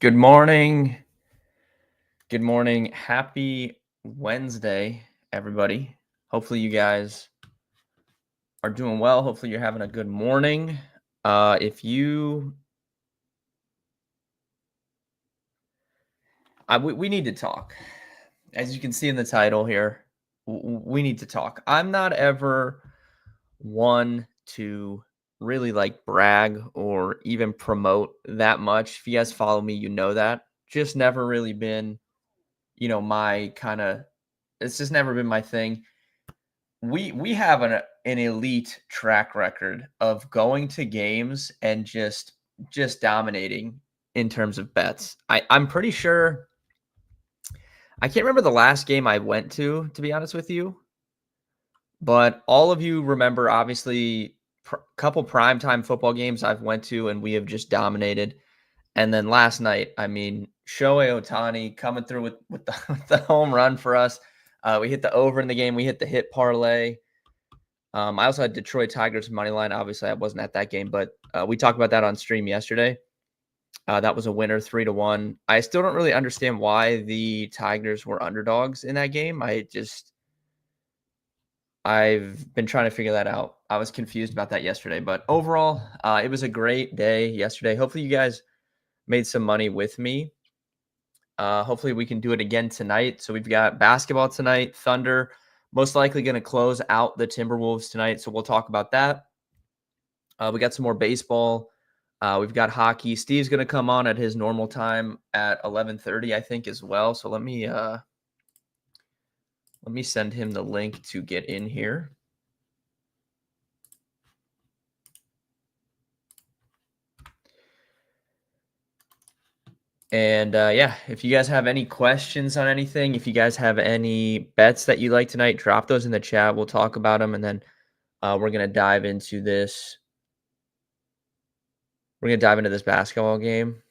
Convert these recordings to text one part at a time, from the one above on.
Good morning. Good morning. Happy Wednesday, everybody. Hopefully, you guys are doing well. Hopefully, you're having a good morning. If you, we need to talk. As you can see in the title here, we need to talk. I'm not ever one to really like brag or even promote that much. If you guys follow me, you know that. Just never really been, my kind of. It's just never been my thing. We have an elite track record of going to games and just dominating in terms of bets. I'm pretty sure I can't remember the last game I went to be honest with you, but all of you remember obviously couple primetime football games I've went to and we have just dominated. And then last night, I mean, Shohei Ohtani coming through with the, with the home run for us. We hit the over in the game. We hit the hit parlay. I also had Detroit Tigers money line. Obviously, I wasn't at that game, but we talked about that on stream yesterday. That was a winner, 3-1. I still don't really understand why the Tigers were underdogs in that game. I've been trying to figure that out. I was confused about that yesterday, but overall, it was a great day yesterday. Hopefully, you guys made some money with me. Hopefully, we can do it again tonight. So we've got basketball tonight. Thunder most likely going to close out the Timberwolves tonight. So we'll talk about that. We got some more baseball. We've got hockey. Steve's going to come on at his normal time at 11:30, I think, as well. So let me send him the link to get in here. And yeah, if you guys have any questions on anything, if you guys have any bets that you like tonight, drop those in the chat. We'll talk about them, and then we're going to dive into this. We're going to dive into this basketball game.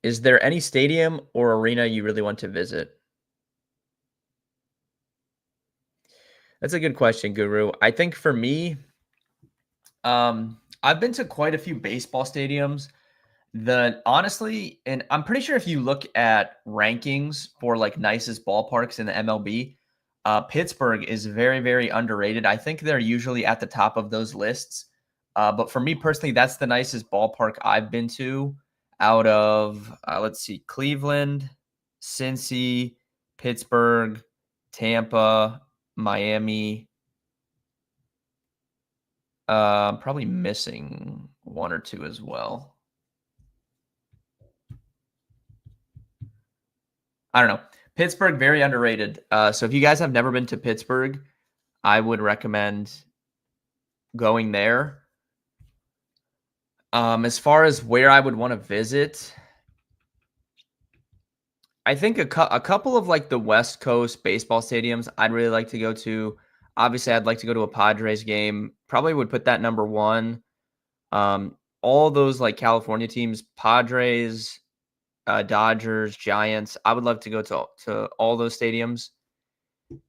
Is there any stadium or arena you really want to visit? That's a good question, Guru. I think for me, I've been to quite a few baseball stadiums. Honestly, and I'm pretty sure if you look at rankings for like nicest ballparks in the MLB, Pittsburgh is very, very underrated. I think they're usually at the top of those lists. But for me personally, that's the nicest ballpark I've been to out of, let's see, Cleveland, Cincy, Pittsburgh, Tampa, Miami. Probably missing one or two as well. I don't know. Pittsburgh, very underrated. So if you guys have never been to Pittsburgh, I would recommend going there. As far as where I would want to visit, I think a couple of like the West Coast baseball stadiums I'd really like to go to. Obviously, I'd like to go to a Padres game. Probably would put that number one. All those like California teams, Padres, Dodgers, Giants. I would love to go to all those stadiums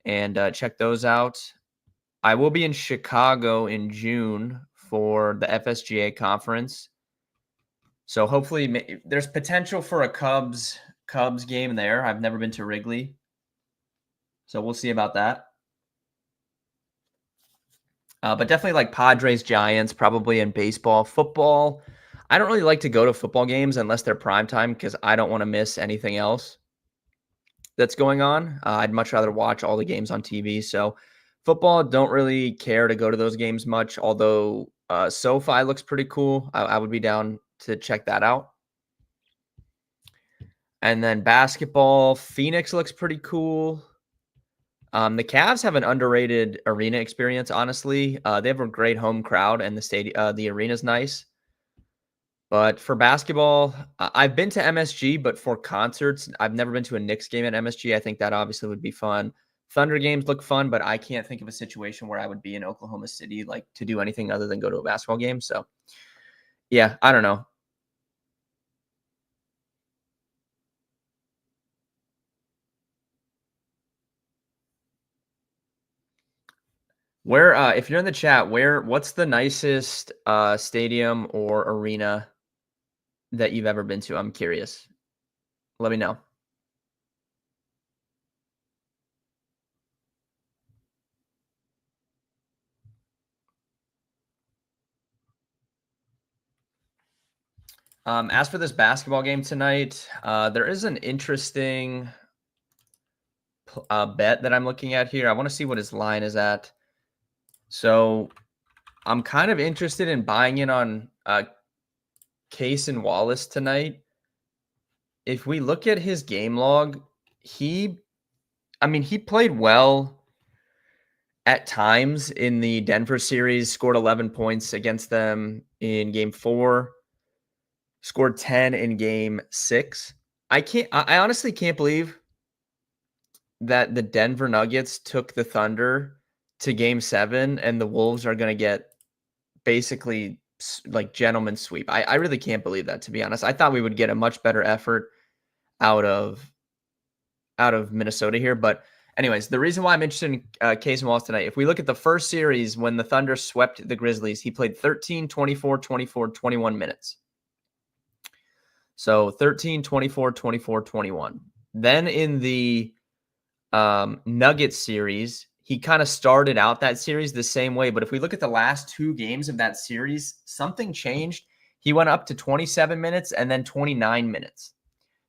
and check those out. I will be in Chicago in June for the FSGA conference. So hopefully there's potential for a Cubs game there. I've never been to Wrigley. So we'll see about that. But definitely like Padres, Giants, probably in baseball. Football, I don't really like to go to football games unless they're primetime because I don't want to miss anything else that's going on. I'd much rather watch all the games on TV. So football, don't really care to go to those games much, although SoFi looks pretty cool. I would be down to check that out. And then basketball, Phoenix looks pretty cool. The Cavs have an underrated arena experience, honestly. They have a great home crowd, and the arena's nice. But for basketball, I've been to MSG, but for concerts, I've never been to a Knicks game at MSG. I think that obviously would be fun. Thunder games look fun, but I can't think of a situation where I would be in Oklahoma City like to do anything other than go to a basketball game. So, yeah, I don't know. Where, if you're in the chat, what's the nicest stadium or arena that you've ever been to? I'm curious. Let me know. As for this basketball game tonight, there is an interesting bet that I'm looking at here. I want to see what his line is at. So I'm kind of interested in buying in on Case and Wallace tonight. If we look at his game log, he played well at times in the Denver series, scored 11 points against them in game 4, scored 10 in game 6. I honestly can't believe that the Denver Nuggets took the Thunder to game 7 and the Wolves are going to get basically like gentleman sweep. I really can't believe that, to be honest. I thought we would get a much better effort out of Minnesota here, but anyways, the reason why I'm interested in Case and Wallace tonight, if we look at the first series when the Thunder swept the Grizzlies, he played 13, 24, 24, 21 minutes. So 13, 24, 24, 21. Then in the Nuggets series, he kind of started out that series the same way. But if we look at the last 2 games of that series, something changed. He went up to 27 minutes and then 29 minutes.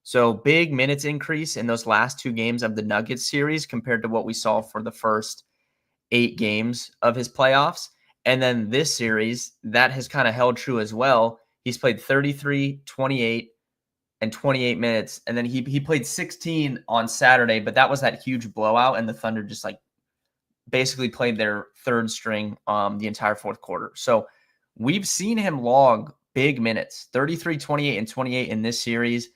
So big minutes increase in those last 2 games of the Nuggets series compared to what we saw for the first 8 games of his playoffs. And then this series, that has kind of held true as well. He's played 33, 28, and 28 minutes. And then he played 16 on Saturday, but that was that huge blowout. And the Thunder just like basically played their third string the entire fourth quarter. So we've seen him log big minutes, 33, 28, and 28 in this series.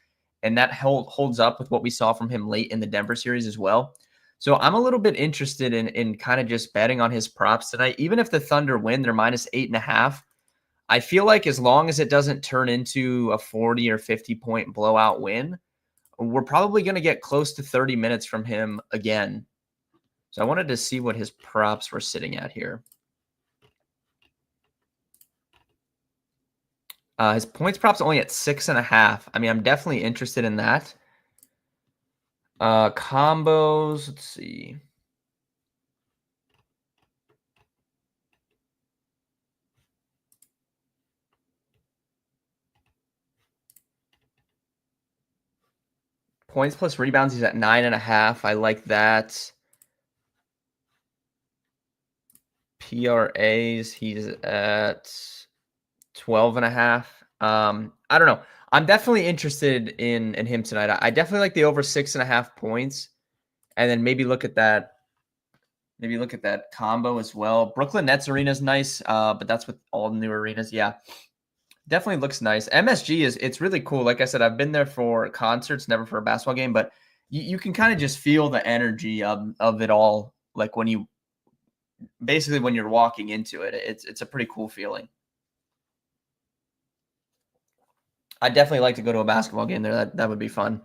And that holds up with what we saw from him late in the Denver series as well. So I'm a little bit interested in kind of just betting on his props tonight. Even if the Thunder win, they're minus 8.5. I feel like as long as it doesn't turn into a 40 or 50 point blowout win, we're probably going to get close to 30 minutes from him again. So I wanted to see what his props were sitting at here. His points props only at 6.5. I mean, I'm definitely interested in that. Combos, let's see. Points plus rebounds, he's at 9.5. I like that. PRAs, he's at 12.5. I don't know. I'm definitely interested in him tonight. I definitely like the over 6.5 points. And then maybe look at that. Maybe look at that combo as well. Brooklyn Nets arena is nice, but that's with all the new arenas. Yeah, definitely looks nice. MSG it's really cool. Like I said, I've been there for concerts, never for a basketball game, but you can kind of just feel the energy of it all. Like when you're walking into it, it's a pretty cool feeling. I'd definitely like to go to a basketball game there. That would be fun.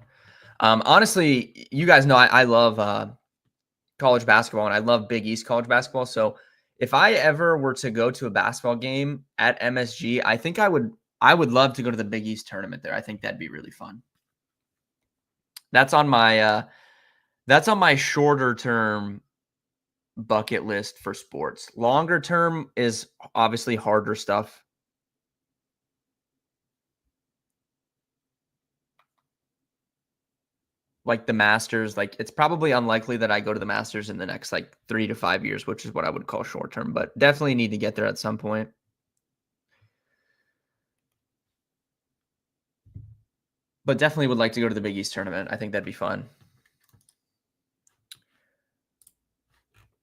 Honestly, you guys know I love college basketball and I love Big East college basketball. So if I ever were to go to a basketball game at MSG, I think I would love to go to the Big East tournament there. I think that'd be really fun. That's on my shorter term bucket list for sports. Longer term is obviously harder stuff. Like the Masters, like it's probably unlikely that I go to the Masters in the next like 3 to 5 years, which is what I would call short term, but definitely need to get there at some point. But definitely would like to go to the Big East tournament. I think that'd be fun.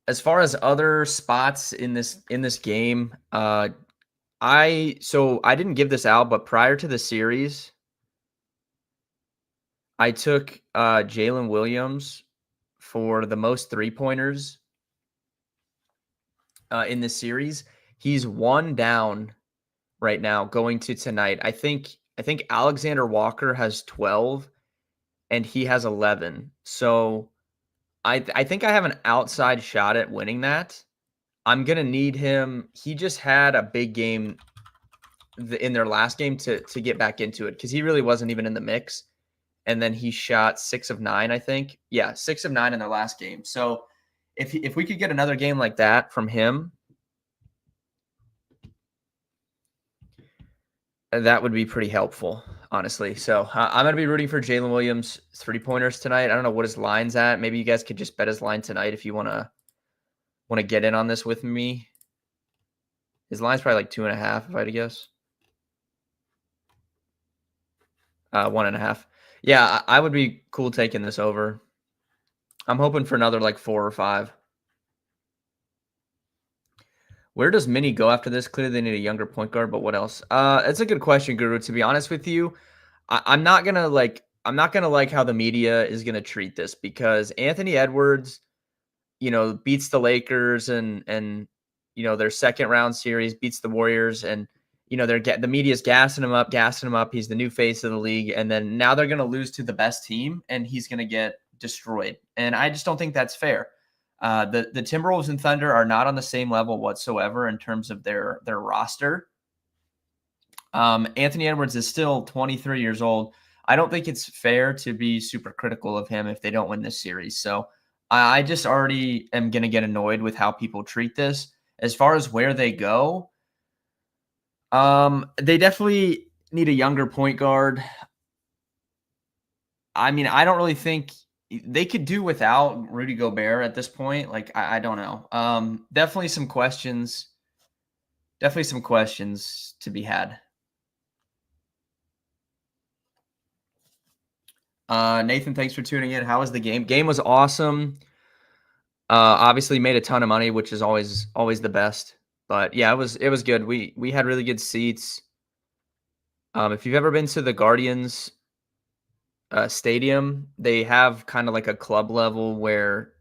As far as other spots in this game, I didn't give this out, but prior to the series, I took Jalen Williams for the most 3-pointers in this series. He's 1 down right now going to tonight. I think Alexander Walker has 12 and he has 11. So I think I have an outside shot at winning that. I'm gonna need him. He just had a big game in their last game to get back into it because he really wasn't even in the mix. And then he shot 6 of 9, I think. Yeah, 6 of 9 in their last game. So if we could get another game like that from him, that would be pretty helpful, honestly. So I'm gonna be rooting for Jalen Williams 3-pointers tonight. I don't know what his line's at. Maybe you guys could just bet his line tonight if you wanna get in on this with me. His line's probably like 2.5, if I had to guess. 1.5. Yeah, I would be cool taking this over. I'm hoping for another like 4 or 5. Where does Mini go after this? Clearly, they need a younger point guard, but what else? It's a good question, Guru. To be honest with you, I'm not gonna like. I'm not gonna like how the media is gonna treat this because Anthony Edwards, beats the Lakers and their second round series beats the Warriors and the media's gassing him up, gassing him up. He's the new face of the league, and then now they're gonna lose to the best team, and he's gonna get destroyed. And I just don't think that's fair. The Timberwolves and Thunder are not on the same level whatsoever in terms of their roster. Anthony Edwards is still 23 years old. I don't think it's fair to be super critical of him if they don't win this series. So I just already am going to get annoyed with how people treat this. As far as where they go, they definitely need a younger point guard. I mean, I don't really think they could do without Rudy Gobert at this point. Like, I don't know. Definitely some questions. Definitely some questions to be had. Nathan, thanks for tuning in. How was the game? Game was awesome. Obviously made a ton of money, which is always the best. But yeah, it was good. We had really good seats. If you've ever been to the Guardians stadium, they have kind of like a club level where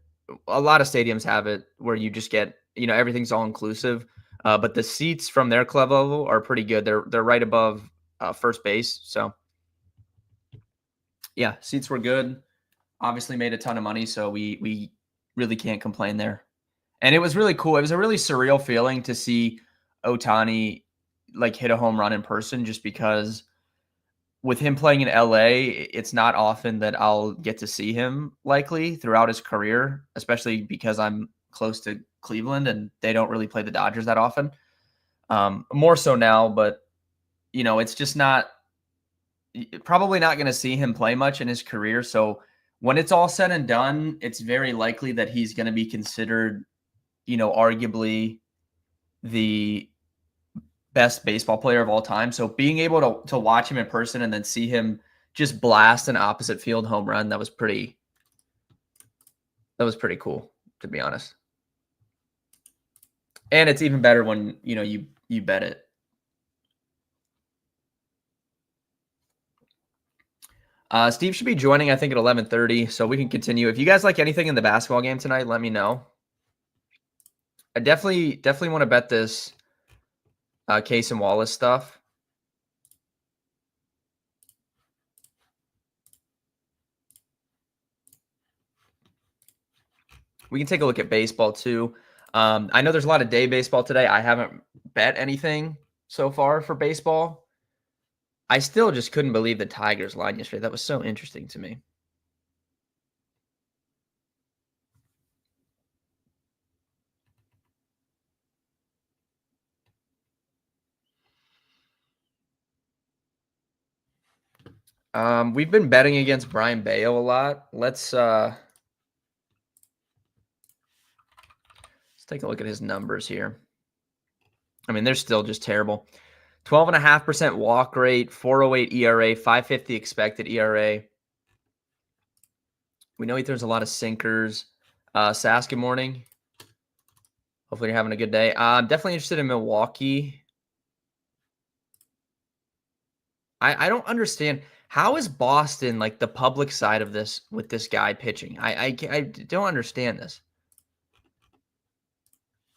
a lot of stadiums have it where you just get, everything's all inclusive. But the seats from their club level are pretty good. They're right above first base. So yeah, seats were good. Obviously made a ton of money, so we really can't complain there. And it was really cool. It was a really surreal feeling to see Ohtani like hit a home run in person just because with him playing in LA, it's not often that I'll get to see him likely throughout his career, especially because I'm close to Cleveland and they don't really play the Dodgers that often. More so now, but it's just probably not going to see him play much in his career. So when it's all said and done, it's very likely that he's going to be considered, arguably the best baseball player of all time. So being able to watch him in person and then see him just blast an opposite field home run, that was pretty cool, to be honest. And it's even better when, you bet it. Steve should be joining, I think, at 11:30, so we can continue. If you guys like anything in the basketball game tonight, let me know. I definitely want to bet this Case and Wallace stuff. We can take a look at baseball too. I know there's a lot of day baseball today. I haven't bet anything so far for baseball. I still just couldn't believe the Tigers line yesterday. That was so interesting to me. We've been betting against Brian Bayo a lot. Let's take a look at his numbers here. I mean, they're still just terrible. 12.5% walk rate, 4.08 ERA, 5.50 expected ERA. We know he throws a lot of sinkers. Sask, good morning. Hopefully you're having a good day. I'm definitely interested in Milwaukee. I don't understand. How is Boston like the public side of this with this guy pitching? I don't understand this.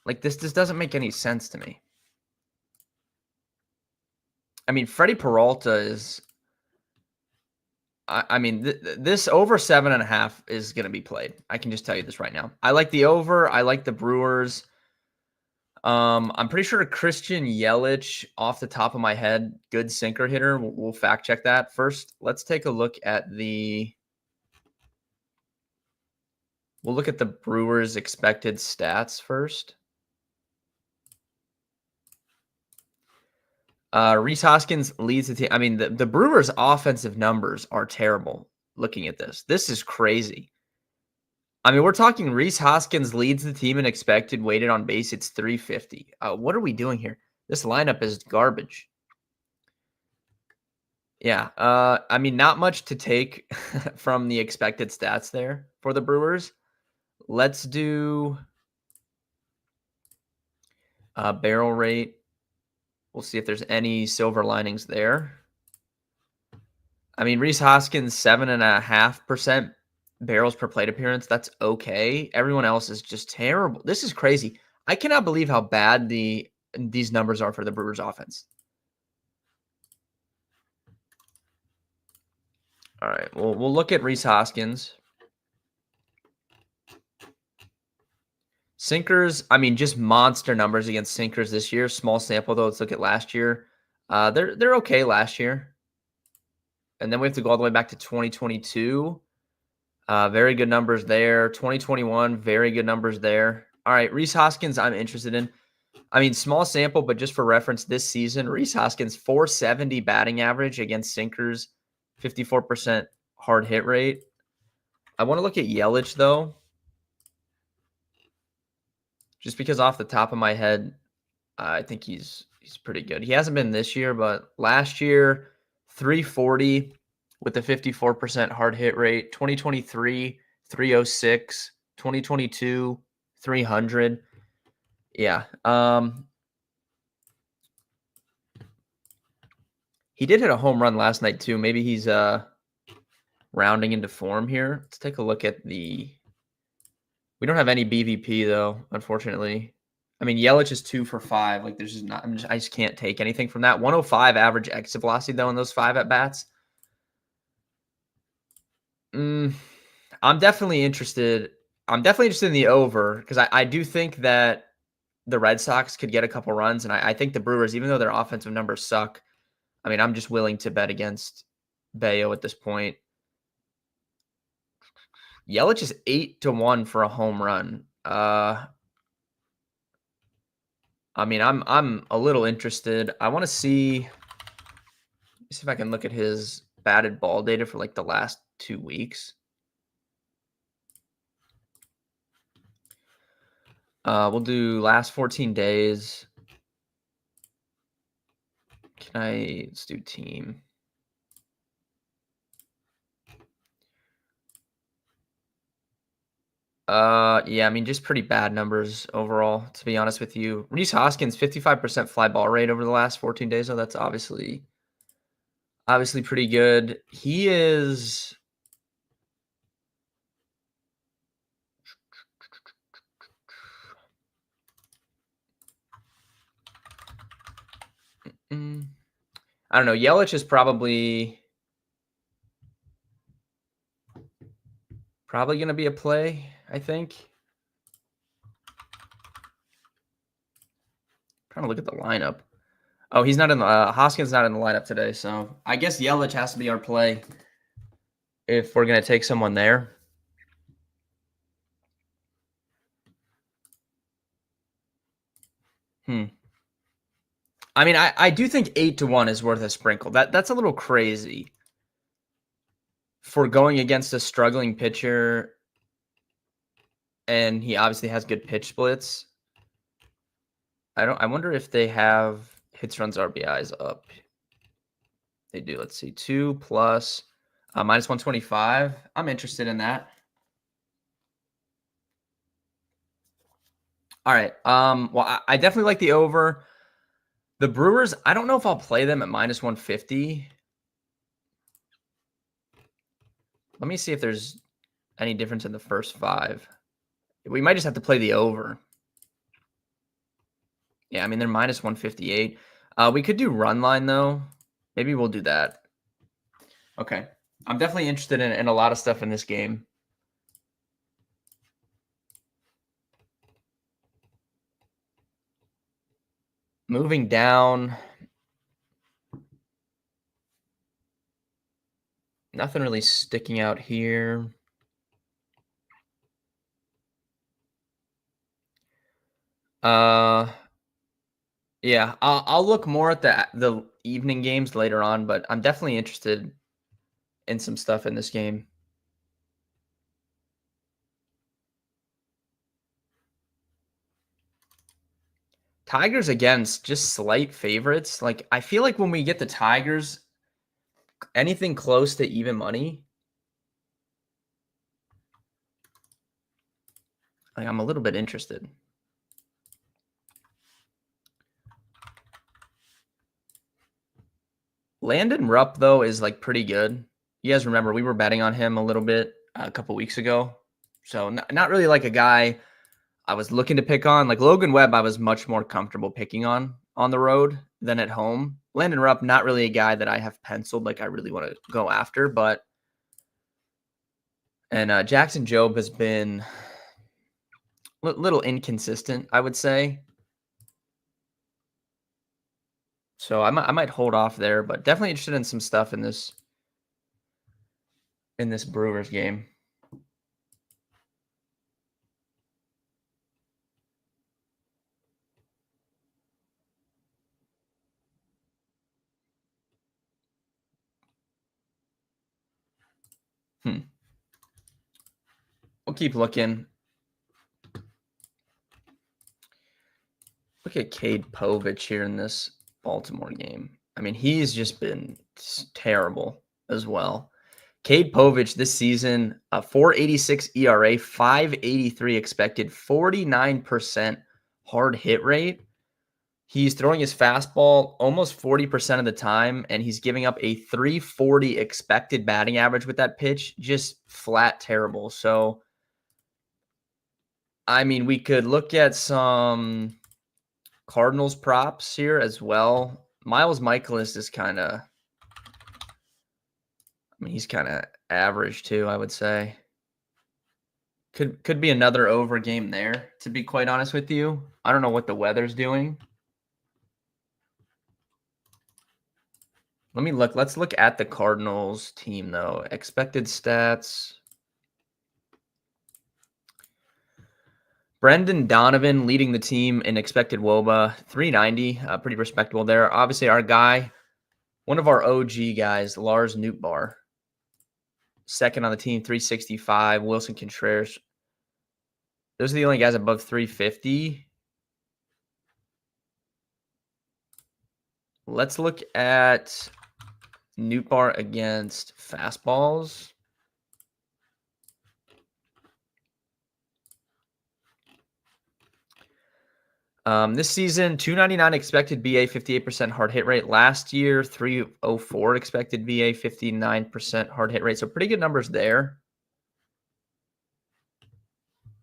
Like this doesn't make any sense to me. I mean, Freddie Peralta is. I mean, this over 7.5 is going to be played. I can just tell you this right now. I like the over. I like the Brewers. I'm pretty sure Christian Yelich, off the top of my head, good sinker hitter. We'll fact check that. First, let's take a look at we'll look at the Brewers' expected stats first. Rhys Hoskins leads the team. I mean, the Brewers' offensive numbers are terrible. Looking at this is crazy. I mean, we're talking Rhys Hoskins leads the team in expected weighted on base. It's 350. What are we doing here? This lineup is garbage. Yeah. I mean, not much to take from the expected stats there for the Brewers. Let's do barrel rate. We'll see if there's any silver linings there. I mean, Rhys Hoskins, 7.5% barrels per plate appearance. That's okay. Everyone else is just terrible. This is crazy. I cannot believe how bad these numbers are for the Brewers offense. All right, we'll look at Rhys Hoskins. Sinkers, I mean, just monster numbers against sinkers this year. Small sample though. Let's look at last year. They're okay last year, and then we have to go all the way back to 2022. Very good numbers there. 2021, very good numbers there. All right, Rhys Hoskins, I'm interested in. I mean, small sample, but just for reference, this season, Rhys Hoskins, 470 batting average against sinkers, 54% hard hit rate. I want to look at Yelich, though, just because off the top of my head, I think he's pretty good. He hasn't been this year, but last year, 340 with a 54% hard hit rate. 2023, 306. 2022, 300. Yeah. He did hit a home run last night too. Maybe he's rounding into form here. Let's take a look at we don't have any BVP though, unfortunately. I mean, Yelich is 2 for 5. Like, there's just not. I just can't take anything from that. 105 average exit velocity though in those 5 at bats. I'm definitely interested. I'm definitely interested in the over because I do think that the Red Sox could get a couple runs, and I think the Brewers, even though their offensive numbers suck, I mean, I'm just willing to bet against Bayo at this point. Yelich is 8-1 for a home run. I mean, I'm a little interested. I want to see if I can look at his batted ball data for like the last 2 weeks. We'll do last 14 days. Let's do team. Yeah, I mean, just pretty bad numbers overall, to be honest with you. Rhys Hoskins, 55% fly ball rate over the last 14 days. So that's obviously pretty good. He is I don't know. Yelich is probably going to be a play, I think. Trying to look at the lineup. Oh, he's not in the Hoskins not in the lineup today, so I guess Yelich has to be our play if we're going to take someone there. I mean, I do think 8-1 is worth a sprinkle. That's a little crazy for going against a struggling pitcher, and he obviously has good pitch splits. I wonder if they have hits, runs, RBIs up. They do. Let's see, 2 plus minus 125. I'm interested in that. All right. Well, I definitely like the over. The Brewers, I don't know if I'll play them at minus 150. Let me see if there's any difference in the first 5. We might just have to play the over. Yeah, I mean, they're minus 158. We could do run line, though. Maybe we'll do that. Okay. I'm definitely interested in a lot of stuff in this game. Moving down, nothing really sticking out here. Uh, yeah, I'll look more at the evening games later on, but I'm definitely interested in some stuff in this game. Tigers against just slight favorites. Like I feel like when we get the Tigers, anything close to even money, like I'm a little bit interested. Landon Rupp though is like pretty good. You guys remember we were betting on him a little bit a couple weeks ago, so not really like a guy I was looking to pick on. Like Logan Webb, I was much more comfortable picking on the road than at home. Landon Rupp, not really a guy that I have penciled like I really want to go after, but and Jackson Jobe has been little inconsistent, I would say. So I might hold off there, but definitely interested in some stuff in this Brewers game. Hmm. We'll keep looking. Look at Cade Povich here in this Baltimore game. I mean, he's just been terrible as well. Cade Povich this season, a 4.86 ERA, 5.83 expected, 49% hard hit rate. He's throwing his fastball almost 40% of the time, and he's giving up a 340 expected batting average with that pitch. Just flat terrible. So, I mean, we could look at some Cardinals props here as well. Miles Michaelis is he's kind of average too, I would say. Could be another over game there, to be quite honest with you. I don't know what the weather's doing. Let me look. Let's look at the Cardinals team though. Expected stats. Brendan Donovan leading the team in expected WOBA, 390, pretty respectable there. Obviously, our guy, one of our OG guys, Lars Nootbaar, second on the team, 365. Wilson Contreras. Those are the only guys above 350. Let's look at Nootbaar against fastballs. This season, 299 expected BA, 58% hard hit rate. Last year, 304 expected BA, 59% hard hit rate. So pretty good numbers there.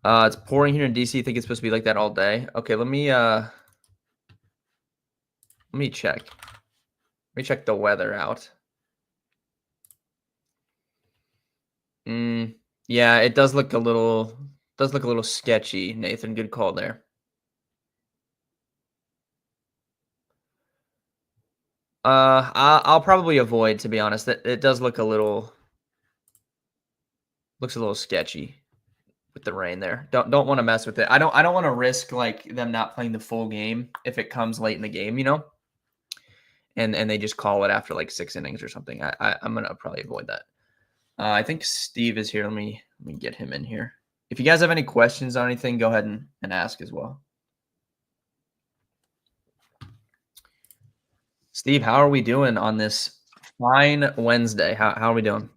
It's pouring here in DC. I think it's supposed to be like that all day. Okay, let me check. Let me check the weather out. Yeah, it does look a little sketchy, Nathan. Good call there. I'll probably avoid, to be honest. It does looks a little sketchy with the rain there. Don't want to mess with it. I don't want to risk like them not playing the full game if it comes late in the game, and they just call it after like 6 innings or something. I'm gonna probably avoid that. I think Steve is here. Let me get him in here. If you guys have any questions on anything, go ahead and ask as well. Steve, how are we doing on this fine Wednesday? How are we doing?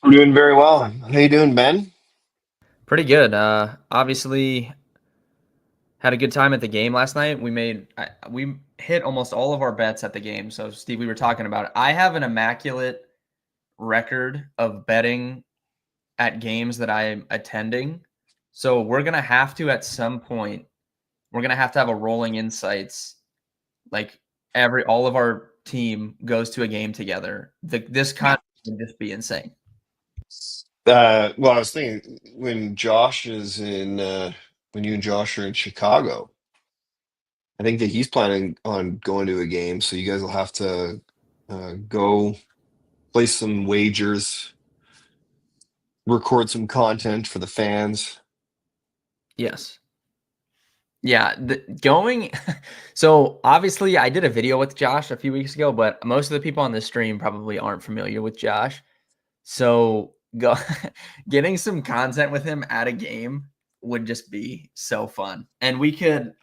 I'm doing very well. How you doing, Ben? Pretty good. Obviously had a good time at the game last night. We hit almost all of our bets at the game. So Steve, we were talking about it. I have an immaculate record of betting at games that I'm attending. So we're gonna have to at some point, we're gonna have to have a rolling insights. Like all of our team goes to a game together. This kind of would just be insane. Well, I was thinking when Josh is in, when you and Josh are in Chicago, I think that he's planning on going to a game, so you guys will have to go place some wagers, record some content for the fans. Yes. Yeah, going. So obviously, I did a video with Josh a few weeks ago, but most of the people on this stream probably aren't familiar with Josh. So go getting some content with him at a game would just be so fun, and we could.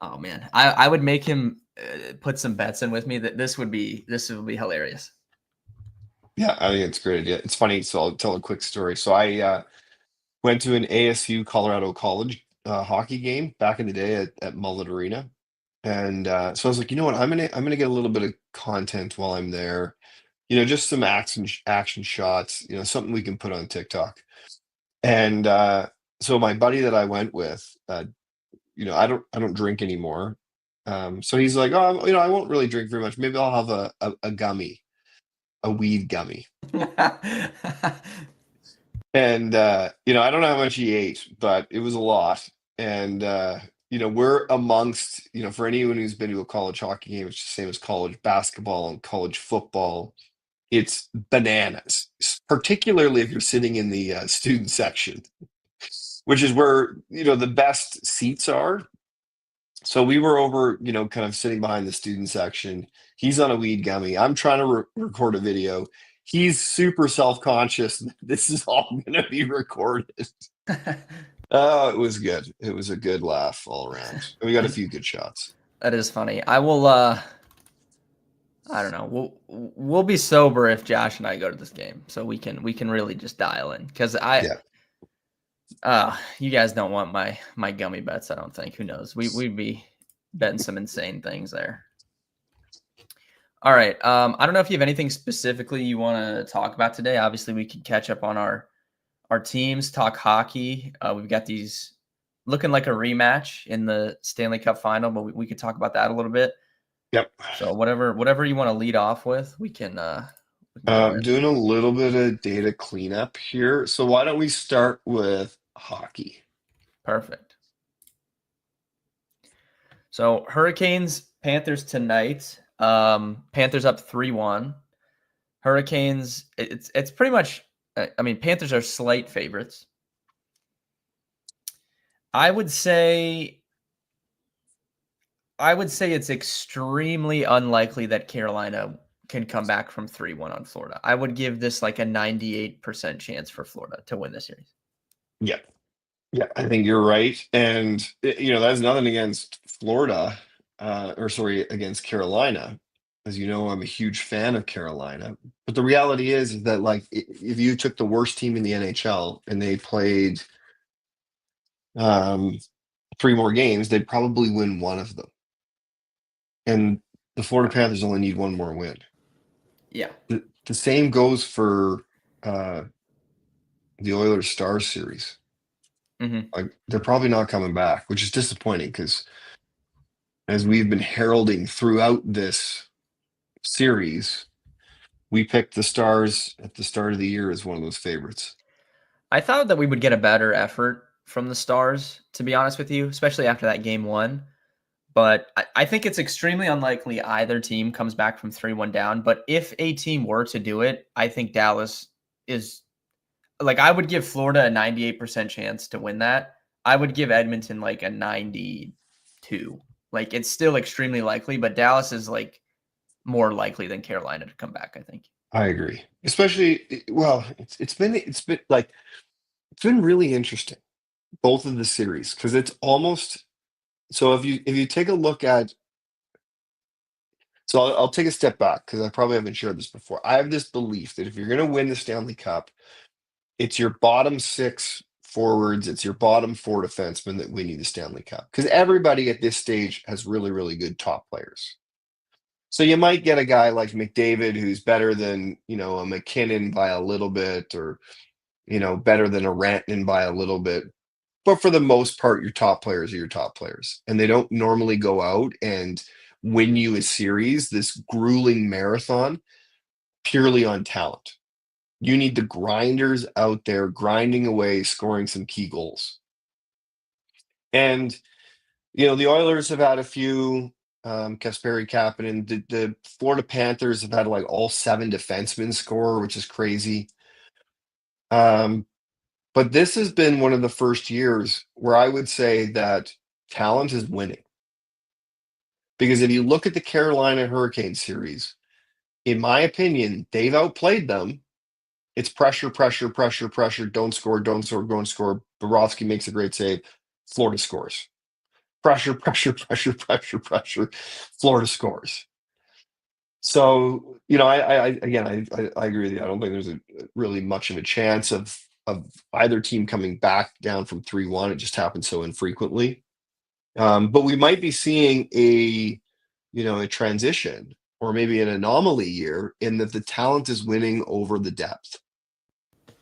Oh man, I would make him put some bets in with me. That this would be hilarious. Yeah, I think it's a great idea. It's funny, so I'll tell a quick story. So I went to an ASU Colorado College hockey game back in the day at Mullet Arena, and so I was like, you know what, I'm gonna get a little bit of content while I'm there. Just some action shots. Something we can put on TikTok. And so my buddy that I went with, I don't drink anymore. So he's like, oh, I won't really drink very much. Maybe I'll have a gummy, a weed gummy. And I don't know how much he ate, but it was a lot. And we're amongst, for anyone who's been to a college hockey game, it's the same as college basketball and college football. It's bananas, particularly if you're sitting in the student section, which is where the best seats are. So we were over, kind of sitting behind the student section. He's on a weed gummy. I'm trying to record a video. He's super self-conscious. This is all going to be recorded. Oh, it was good. It was a good laugh all around. And we got a few good shots. That is funny. I will. I don't know. We'll be sober if Josh and I go to this game, so we can really just dial in because Yeah. you guys don't want my gummy bets. I don't think. Who knows? We'd be betting some insane things there. All right. I don't know if you have anything specifically you want to talk about today. Obviously, we could catch up on our teams, talk hockey. We've got these looking like a rematch in the Stanley Cup final, but we could talk about that a little bit. Yep. So whatever you want to lead off with, we can go right. Doing a little bit of data cleanup here. So why don't we start with hockey? Perfect. So Hurricanes, Panthers tonight. Panthers up 3-1. Hurricanes, it's pretty much. I mean, Panthers are slight favorites. I would say it's extremely unlikely that Carolina can come back from 3-1 on Florida. I would give this like a 98% chance for Florida to win this series. Yeah. Yeah, I think you're right. And, that's nothing against Florida, or sorry, against Carolina. As you know, I'm a huge fan of Carolina. But the reality is that, like, if you took the worst team in the NHL and they played um, three more games, they'd probably win one of them. And the Florida Panthers only need one more win. Yeah. The same goes for the Oilers Stars series. Mm-hmm. Like, they're probably not coming back, which is disappointing because as we've been heralding throughout this series, we picked the Stars at the start of the year as one of those favorites. I thought that we would get a better effort from the Stars, to be honest with you, especially after that game one. But I think it's extremely unlikely either team comes back from 3-1 down. But if a team were to do it, I think Dallas is like, I would give Florida a 98% chance to win that. I would give Edmonton like a 92. Like, it's still extremely likely, but Dallas is like more likely than Carolina to come back, I think. I agree. Especially, well, it's been really interesting, both of the series, because it's almost so if you take a look at so I'll take a step back because I probably haven't shared this before. I have this belief that if you're going to win the Stanley Cup, it's your bottom six forwards, it's your bottom four defensemen that win you the Stanley Cup. Because everybody at this stage has really, really good top players. So you might get a guy like McDavid who's better than, a McKinnon by a little bit, or, better than a Rantanen by a little bit. But for the most part, your top players are your top players. And they don't normally go out and win you a series, this grueling marathon, purely on talent. You need the grinders out there grinding away, scoring some key goals. And, The Oilers have had a few. Kasperi Kapanen. The Florida Panthers have had like all 7 defensemen score, which is crazy. Um, but this has been one of the first years where I would say that talent is winning. Because if you look at the Carolina Hurricane series, in my opinion, they've outplayed them. It's pressure, pressure, pressure, pressure. Don't score, don't score, don't score. Bobrovsky makes a great save. Florida scores. Pressure, pressure, pressure, pressure, pressure. Florida scores. So, I agree with you. I don't think there's really much of a chance of either team coming back down from 3-1. It just happens so infrequently. But we might be seeing a transition or maybe an anomaly year in that the talent is winning over the depth.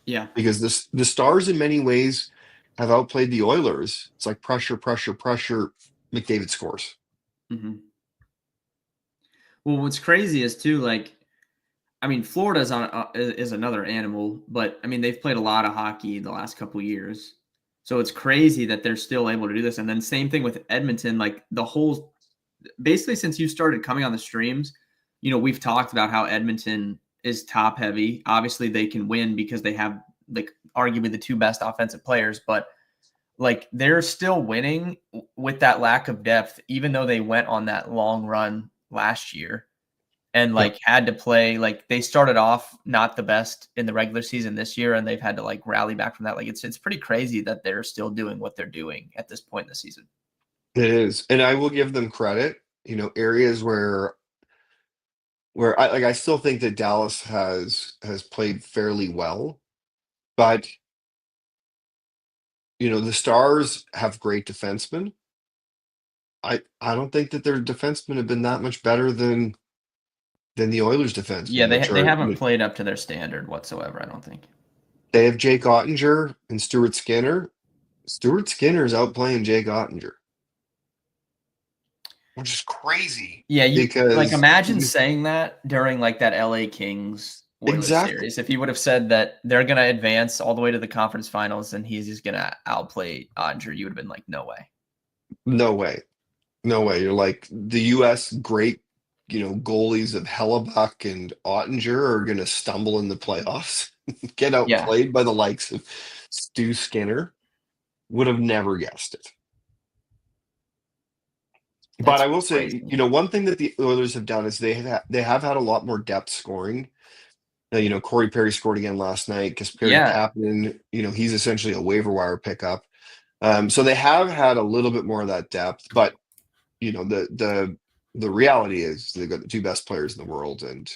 Yeah. Because the Stars in many ways have outplayed the Oilers. It's like pressure, pressure, pressure. McDavid scores. Mm-hmm. Well, what's crazy is too, like, I mean, Florida's is another animal, but I mean, they've played a lot of hockey the last couple of years, so it's crazy that they're still able to do this. And then same thing with Edmonton, like basically since you started coming on the streams, we've talked about how Edmonton is top heavy. Obviously, they can win because they have like arguably the 2 best offensive players, but like they're still winning with that lack of depth, even though they went on that long run last year and Yeah, like had to play. Like they started off not the best in the regular season this year, and they've had to like rally back from that. Like it's pretty crazy that they're still doing what they're doing at this point in the season. it is. And I will give them credit, areas where I still think that Dallas has played fairly well, but the Stars have great defensemen. I don't think that their defensemen have been that much better than the Oilers Yeah, defensemen, they which they are haven't played up to their standard whatsoever, I don't think. they have Jake Ottinger and Stuart Skinner. Stuart Skinner's outplaying Jake Ottinger, which is crazy Yeah, you like because imagine saying that during like that LA Kings Oilers exactly. series. If he would have said that they're gonna advance all the way to the conference finals and he's just gonna outplay Odger, you would have been like, no way. No way. No way. You're like the US great, goalies of Hellebuck and Ottinger are gonna stumble in the playoffs, get Yeah, outplayed by the likes of Stu Skinner. Would have never guessed it. But that's I will say, crazy. one thing that the Oilers have done is they have had a lot more depth scoring. Corey Perry scored again last night. Kasperi Yeah, Kapanen, he's essentially a waiver wire pickup. So they have had a little bit more of that depth, but the reality is they've got the 2 best players in the world, and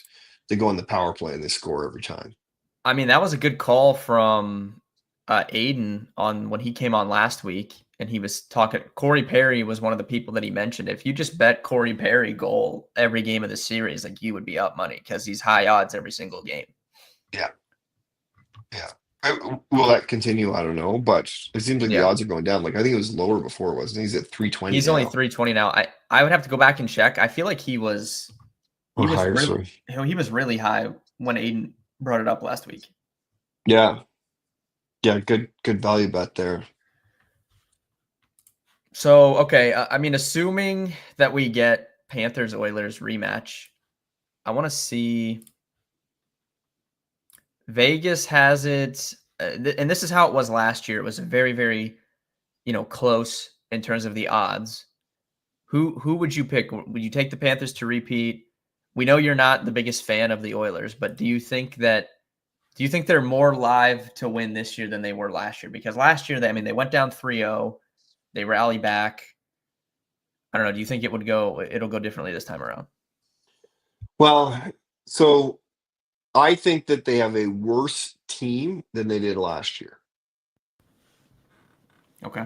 they go on the power play and they score every time. I mean, that was a good call from Aiden on when he came on last week, and he was talking. Corey Perry was one of the people that he mentioned. If you just bet Corey Perry goal every game of the series, like you would be up money because he's high odds every single game. Yeah, yeah. Will that continue? I don't know, but it seems like the Yeah, odds are going down. Like I think it was lower before, wasn't he? He's at 320 he's only now 320 now. I would have to go back and check. I feel like or higher. really Sorry. he was really high when Aiden brought it up last week. Yeah, yeah. Good value bet there. So okay, I mean, assuming that we get Panthers Oilers rematch, I want to see. Vegas has it, and this is how it was last year. It was very, very, close in terms of the odds. Who would you pick? Would you take the Panthers to repeat? We know you're not the biggest fan of the Oilers, but do you think they're more live to win this year than they were last year? Because last year, they went down 3-0, they rally back. I don't know. Do you think it'll go differently this time around? Well, so I think that they have a worse team than they did last year. Okay.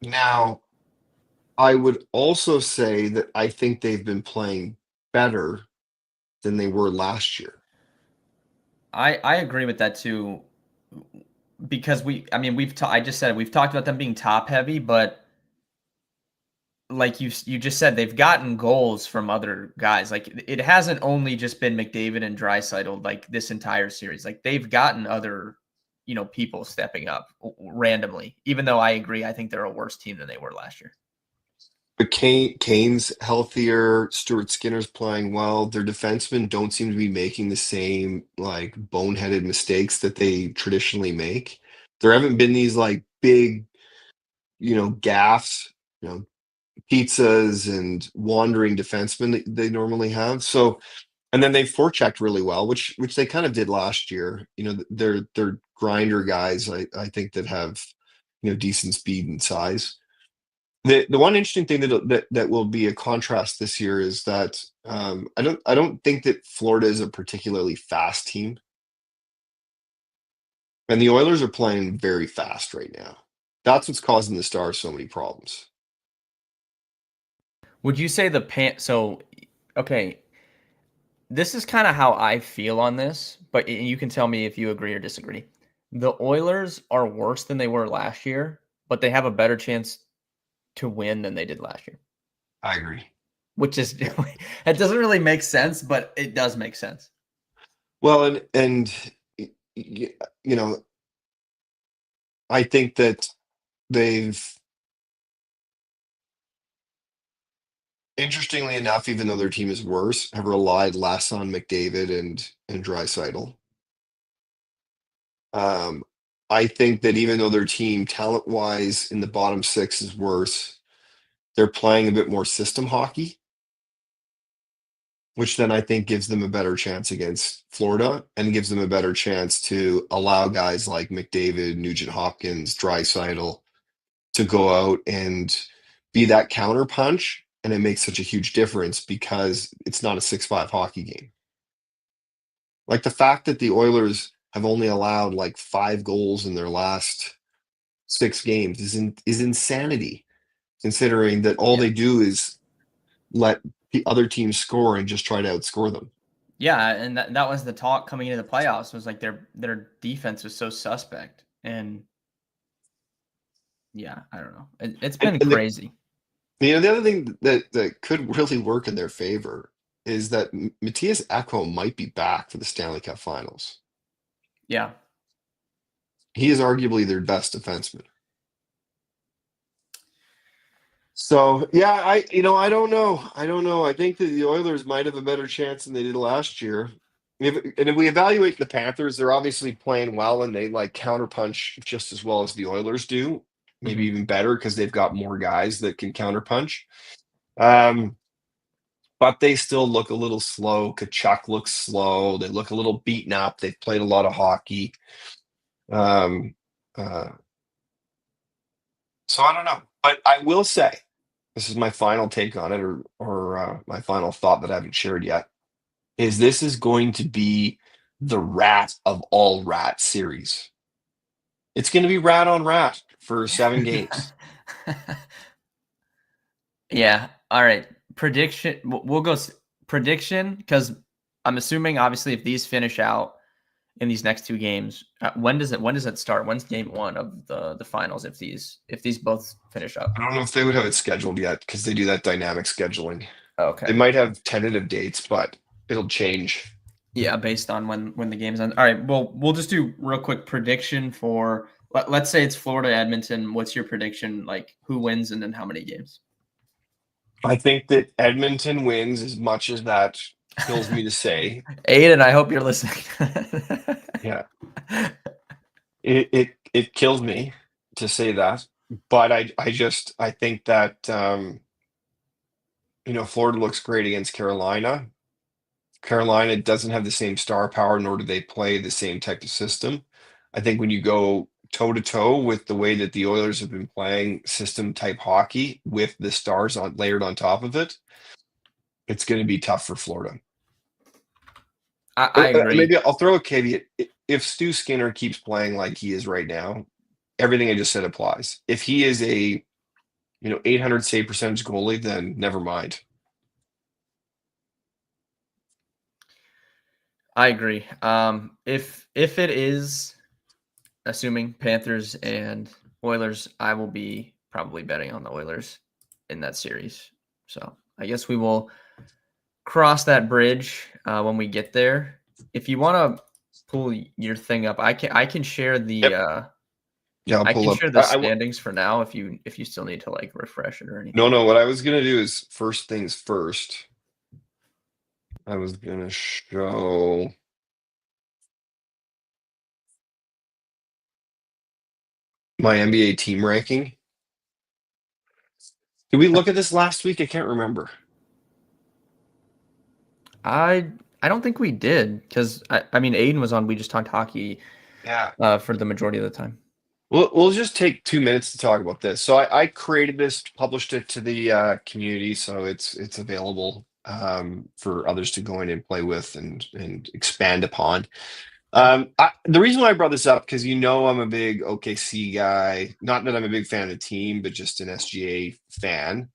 Now, I would also say that I think they've been playing better than they were last year. I agree with that too because I just said it, we've talked about them being top heavy, but like you just said, they've gotten goals from other guys. Like it hasn't only just been McDavid and Draisaitl like this entire series. Like they've gotten other, people stepping up randomly. Even though I agree, I think they're a worse team than they were last year. But Kane's healthier. Stuart Skinner's playing well. Their defensemen don't seem to be making the same like boneheaded mistakes that they traditionally make. There haven't been these like big, gaffes, pizzas and wandering defensemen that they normally have. So, and then they forechecked really well, which they kind of did last year. They're grinder guys. I think that have decent speed and size. The one interesting thing that will be a contrast this year is that I don't think that Florida is a particularly fast team, and the Oilers are playing very fast right now. That's what's causing the Stars so many problems. Would you say so okay, this is kind of how I feel on this, but you can tell me if you agree or disagree. The Oilers are worse than they were last year, but they have a better chance to win than they did last year, I agree. which is it doesn't really make sense, but it does make sense. Well, and you know, I think that they've, interestingly enough, even though their team is worse, have relied less on McDavid and Draisaitl. Um, I think that even though their team talent wise in the bottom six is worse, they're playing a bit more system hockey, which then I think gives them a better chance against Florida and gives them a better chance to allow guys like McDavid, Nugent Hopkins, Draisaitl to go out and be that counter punch. And it makes such a huge difference because it's not a 6-5 hockey game. Like the fact that the Oilers have only allowed like 5 goals in their last 6 games is insanity, considering that all Yeah. they do is let the other teams score and just try to outscore them. Yeah, and that was the talk coming into the playoffs was like their defense was so suspect. And yeah, I don't know. It's And, been and crazy. the other thing that could really work in their favor is that Matthias Ekholm might be back for the Stanley Cup Finals. Yeah. He is arguably their best defenseman. So yeah, I don't know. I don't know. I think that the Oilers might have a better chance than they did last year. If we evaluate the Panthers, they're obviously playing well and they like counterpunch just as well as the Oilers do, maybe Mhm. even better because they've got more guys that can counterpunch. Um, but they still look a little slow. Kachuk looks slow. They look a little beaten up. They've played a lot of hockey. Um, uh, so I don't know, but I will say this is my final take on it, or my final thought that I haven't shared yet. Is this is going to be the rat of all rat series. It's going to be rat on rat for 7 games. Yeah. All right. Prediction. We'll go prediction because I'm assuming obviously if these finish out in these next 2 games, when does it start? When's game one of the finals if these both finish up? I don't know if they would have it scheduled yet because they do that dynamic scheduling. They Okay. might have tentative dates, but it'll change. Yeah, based on when the game's on. All right. Well, we'll just do real quick prediction for let's say it's Florida Edmonton. What's your prediction? Like who wins and then how many games? I think that Edmonton wins as much as that kills me to say. Aiden, I hope you're listening. Yeah, it kills me to say that, but I think that Florida looks great against Carolina. Carolina doesn't have the same star power, nor do they play the same type of system. I think when you go toe to toe with the way that the Oilers have been playing system type hockey with the stars on layered on top of it, it's going to be tough for Florida. I agree. Maybe I'll throw a caveat. If Stu Skinner keeps playing like he is right now, everything I just said applies. If he is a 800 save percentage goalie, then never mind. I agree. If it is assuming Panthers and Oilers, I will be probably betting on the Oilers in that series. So I guess we will cross that bridge when we get there. If you want to pull your thing up, I can share the Yep. Yeah, I'll I pull can up. share the standings for now if you still need to like refresh it or anything. No. What I was gonna do is first things first. I was gonna show my NBA team ranking. Did we look at this last week? I can't remember. I I don't think we did because I mean Aiden was on We Just Talked Hockey Yeah. for the majority of the time. We'll just take 2 minutes to talk about this. So I created this, published it to the community, so it's available for others to go in and play with and expand upon. The reason why I brought this up, because I'm a big OKC guy. Not that I'm a big fan of the team, but just an SGA fan.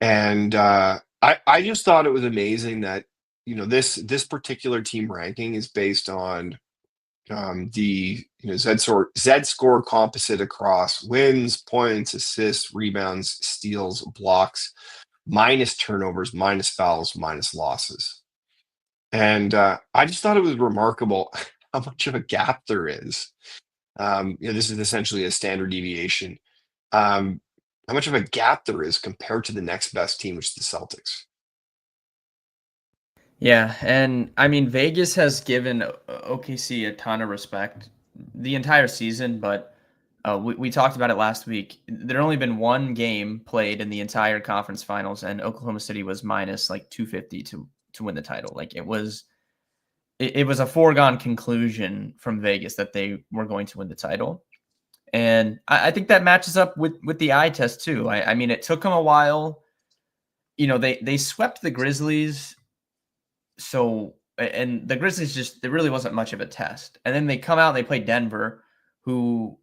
And I just thought it was amazing that this particular team ranking is based on the Z score composite across wins, points, assists, rebounds, steals, blocks, minus turnovers, minus fouls, minus losses. And I just thought it was remarkable how much of a gap there is. This is essentially a standard deviation. Um, how much of a gap there is compared to the next best team, which is the Celtics. Yeah, and I mean Vegas has given OKC a ton of respect the entire season, but we talked about it last week. There only been one game played in the entire conference finals, and Oklahoma City was minus like 250 to win the title. Like it was a foregone conclusion from Vegas that they were going to win the title. And I think that matches up with the eye test too. I mean, it took them a while. They swept the Grizzlies. So and the Grizzlies just there really wasn't much of a test. And then they come out and they play Denver, who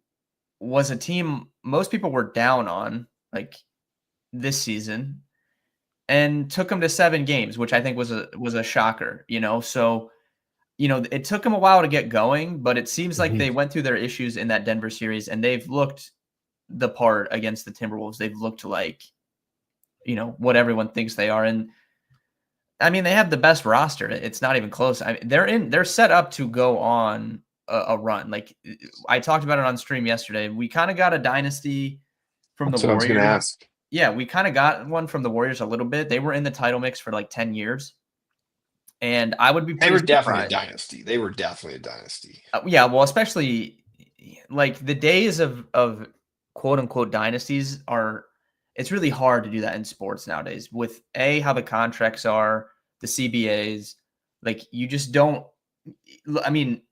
was a team most people were down on like this season, and took them to 7 games, which I think was a shocker. So it took them a while to get going, but it seems like Mhm. they went through their issues in that Denver series, and they've looked the part against the Timberwolves. They've looked like what everyone thinks they are, and I mean they have the best roster. It's not even close. I mean, they're set up to go on a run. Like I talked about it on stream yesterday. We kind of got a dynasty from the That's what I was going to Warriors. ask. Yeah, we kind of got one from the Warriors a little bit. They were in the title mix for like 10 years, and I would be They pretty were definitely a surprised. dynasty. They were definitely a dynasty. Yeah, well, especially like the days of quote unquote dynasties are it's really hard to do that in sports nowadays with how the contracts are, the CBAs, like you just don't I mean,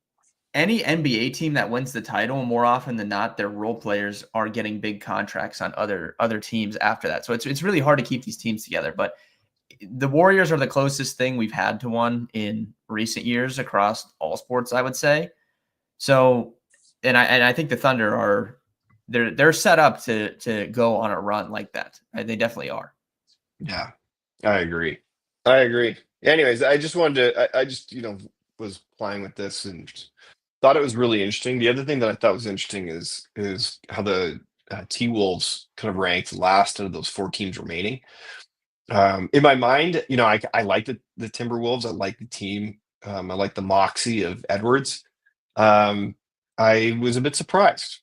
any NBA team that wins the title, more often than not, their role players are getting big contracts on other teams after that. So it's really hard to keep these teams together. But the Warriors are the closest thing we've had to one in recent years across all sports, I would say. So, and I think the Thunder are they're set up to go on a run like that. They definitely are. Yeah, I agree. I agree. Anyways, I just wanted to, I just, was playing with this and thought it was really interesting. The other thing that I thought was interesting is how the T Wolves kind of ranked last out of those 4 teams remaining. In my mind, I like the Timberwolves. I like the team. I like the moxie of Edwards. Um, I was a bit surprised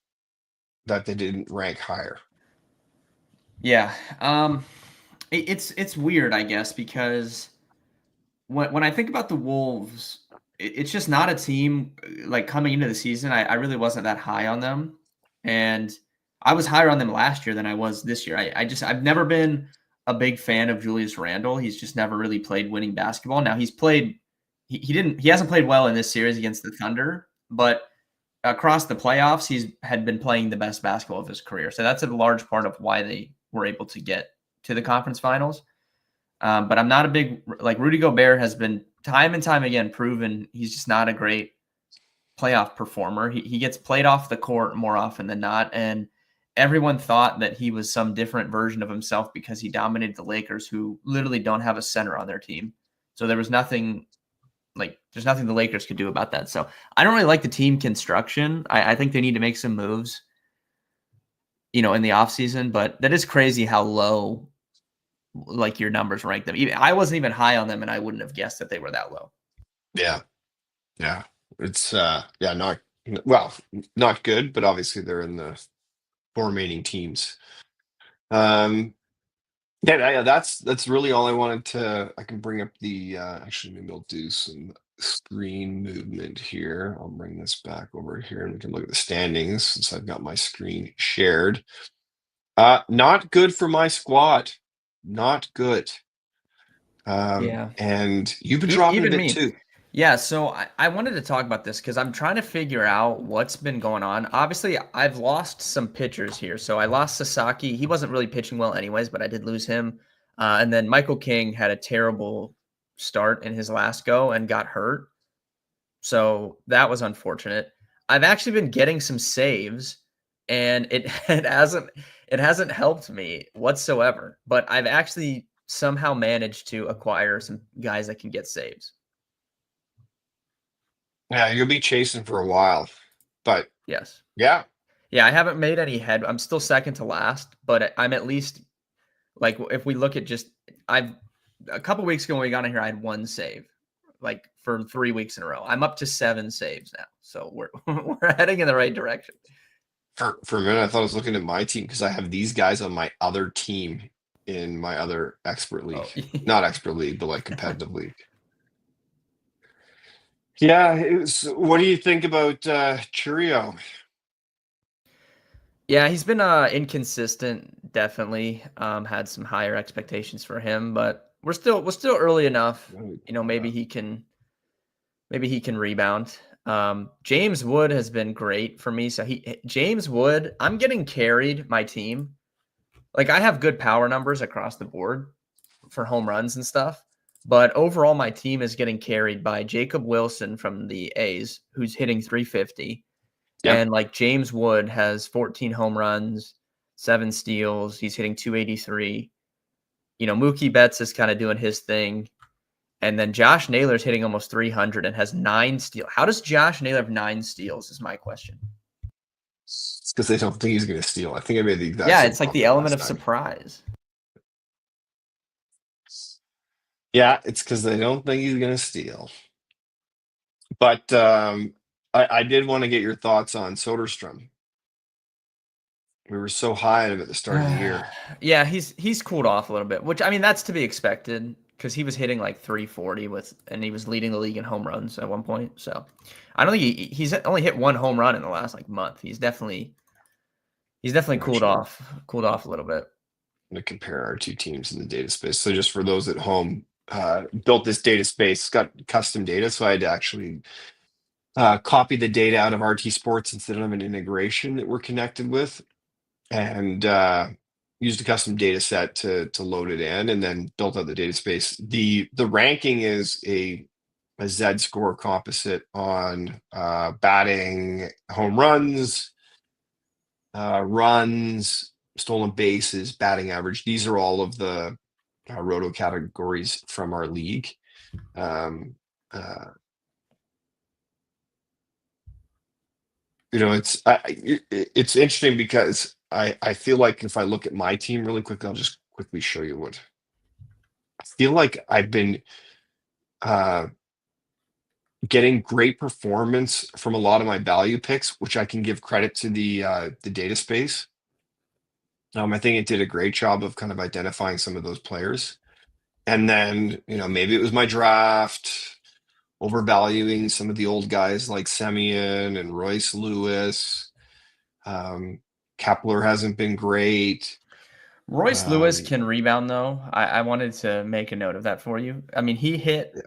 that they didn't rank higher. Yeah. It's weird, I guess, because when I think about the Wolves, it's just not a team like coming into the season. I really wasn't that high on them, and I was higher on them last year than I was this year. I've never been a big fan of Julius Randle. He's just never really played winning basketball. Now he hasn't played well in this series against the Thunder, but across the playoffs, he's had been playing the best basketball of his career. So that's a large part of why they were able to get to the conference finals. But I'm not a big like Rudy Gobert has been time and time again proven he's just not a great playoff performer. He gets played off the court more often than not, and everyone thought that he was some different version of himself because he dominated the Lakers, who literally don't have a center on their team. So there's nothing the Lakers could do about that. So I don't really like the team construction. I think they need to make some moves, in the offseason, but that is crazy how low like your numbers rank them. I wasn't even high on them, and I wouldn't have guessed that they were that low. Yeah, yeah. It's yeah, not Well, not good, but obviously they're in the four remaining teams. Um, yeah, that's really all I wanted to. I can bring up the actually maybe I'll do some screen movement here. I'll bring this back over here and we can look at the standings since I've got my screen shared. Not good for my squad. Not good. Yeah. And you've been dropping a Even bit me. too. Yeah, so I wanted to talk about this because I'm trying to figure out what's been going on. Obviously, I've lost some pitchers here. So I lost Sasaki. He wasn't really pitching well, anyways, but I did lose him. And then Michael King had a terrible start in his last go and got hurt. So that was unfortunate. I've actually been getting some saves, and it hasn't helped me whatsoever. But I've actually somehow managed to acquire some guys that can get saves. Yeah, you'll be chasing for a while, but Yes. yeah, Yeah, I haven't made any head. I'm still second to last, but I'm at least like if we look at just I've a couple weeks ago when we got in here, I had one save, like for 3 weeks in a row. I'm up to 7 saves now, so we're we're heading in the right direction. for a minute I thought I was looking at my team because I have these guys on my other team in my other expert league. Oh, Not expert league, but like competitive league. Yeah, what do you think about Churio? yeah, he's been inconsistent. Definitely had some higher expectations for him, but we're still early enough. Yeah. Maybe he can rebound. James Wood has been great for me. So James Wood, I'm getting carried my team. Like I have good power numbers across the board for home runs and stuff, but overall my team is getting carried by Jacob Wilson from the A's, who's hitting 350, Yep. and like James Wood has 14 home runs, 7 steals. He's hitting 283. Mookie Betts is kind of doing his thing. And then Josh Naylor's hitting almost 300 and has 9 steals. How does Josh Naylor have 9 steals? Is my question. It's because they don't think he's going to steal. I think I made the exact Yeah, same it's like the comment element last of time. surprise. Yeah, it's because they don't think he's going to steal. But I did want to get your thoughts on Soderstrom. We were so high on him at the start of the year. Yeah, he's cooled off a little bit, which I mean that's to be expected because he was hitting like 340 and he was leading the league in home runs at one point. So I don't think he's only hit one home run in the last like month. He's definitely I'm cooled actually off a little bit. going to compare our two teams in the data space. So just for those at home, built this data space, it's got custom data. So I had to actually copy the data out of RT Sports instead of an integration that we're connected with, and used a custom data set to load it in, and then built out the data space. The ranking is a Z score composite on batting, home runs, runs, stolen bases, batting average. These are all of the roto categories from our league. Um, uh, it's interesting because I feel like if I look at my team really quickly, I'll just quickly show you what I feel like. I've been uh, getting great performance from a lot of my value picks, which I can give credit to the data space. I think it did a great job of kind of identifying some of those players. And then, maybe it was my draft overvaluing some of the old guys like Semyon and Royce Lewis. Um, Kepler hasn't been great. Royce Lewis Um, can rebound though. I wanted to make a note of that for you. I mean, he hit yeah,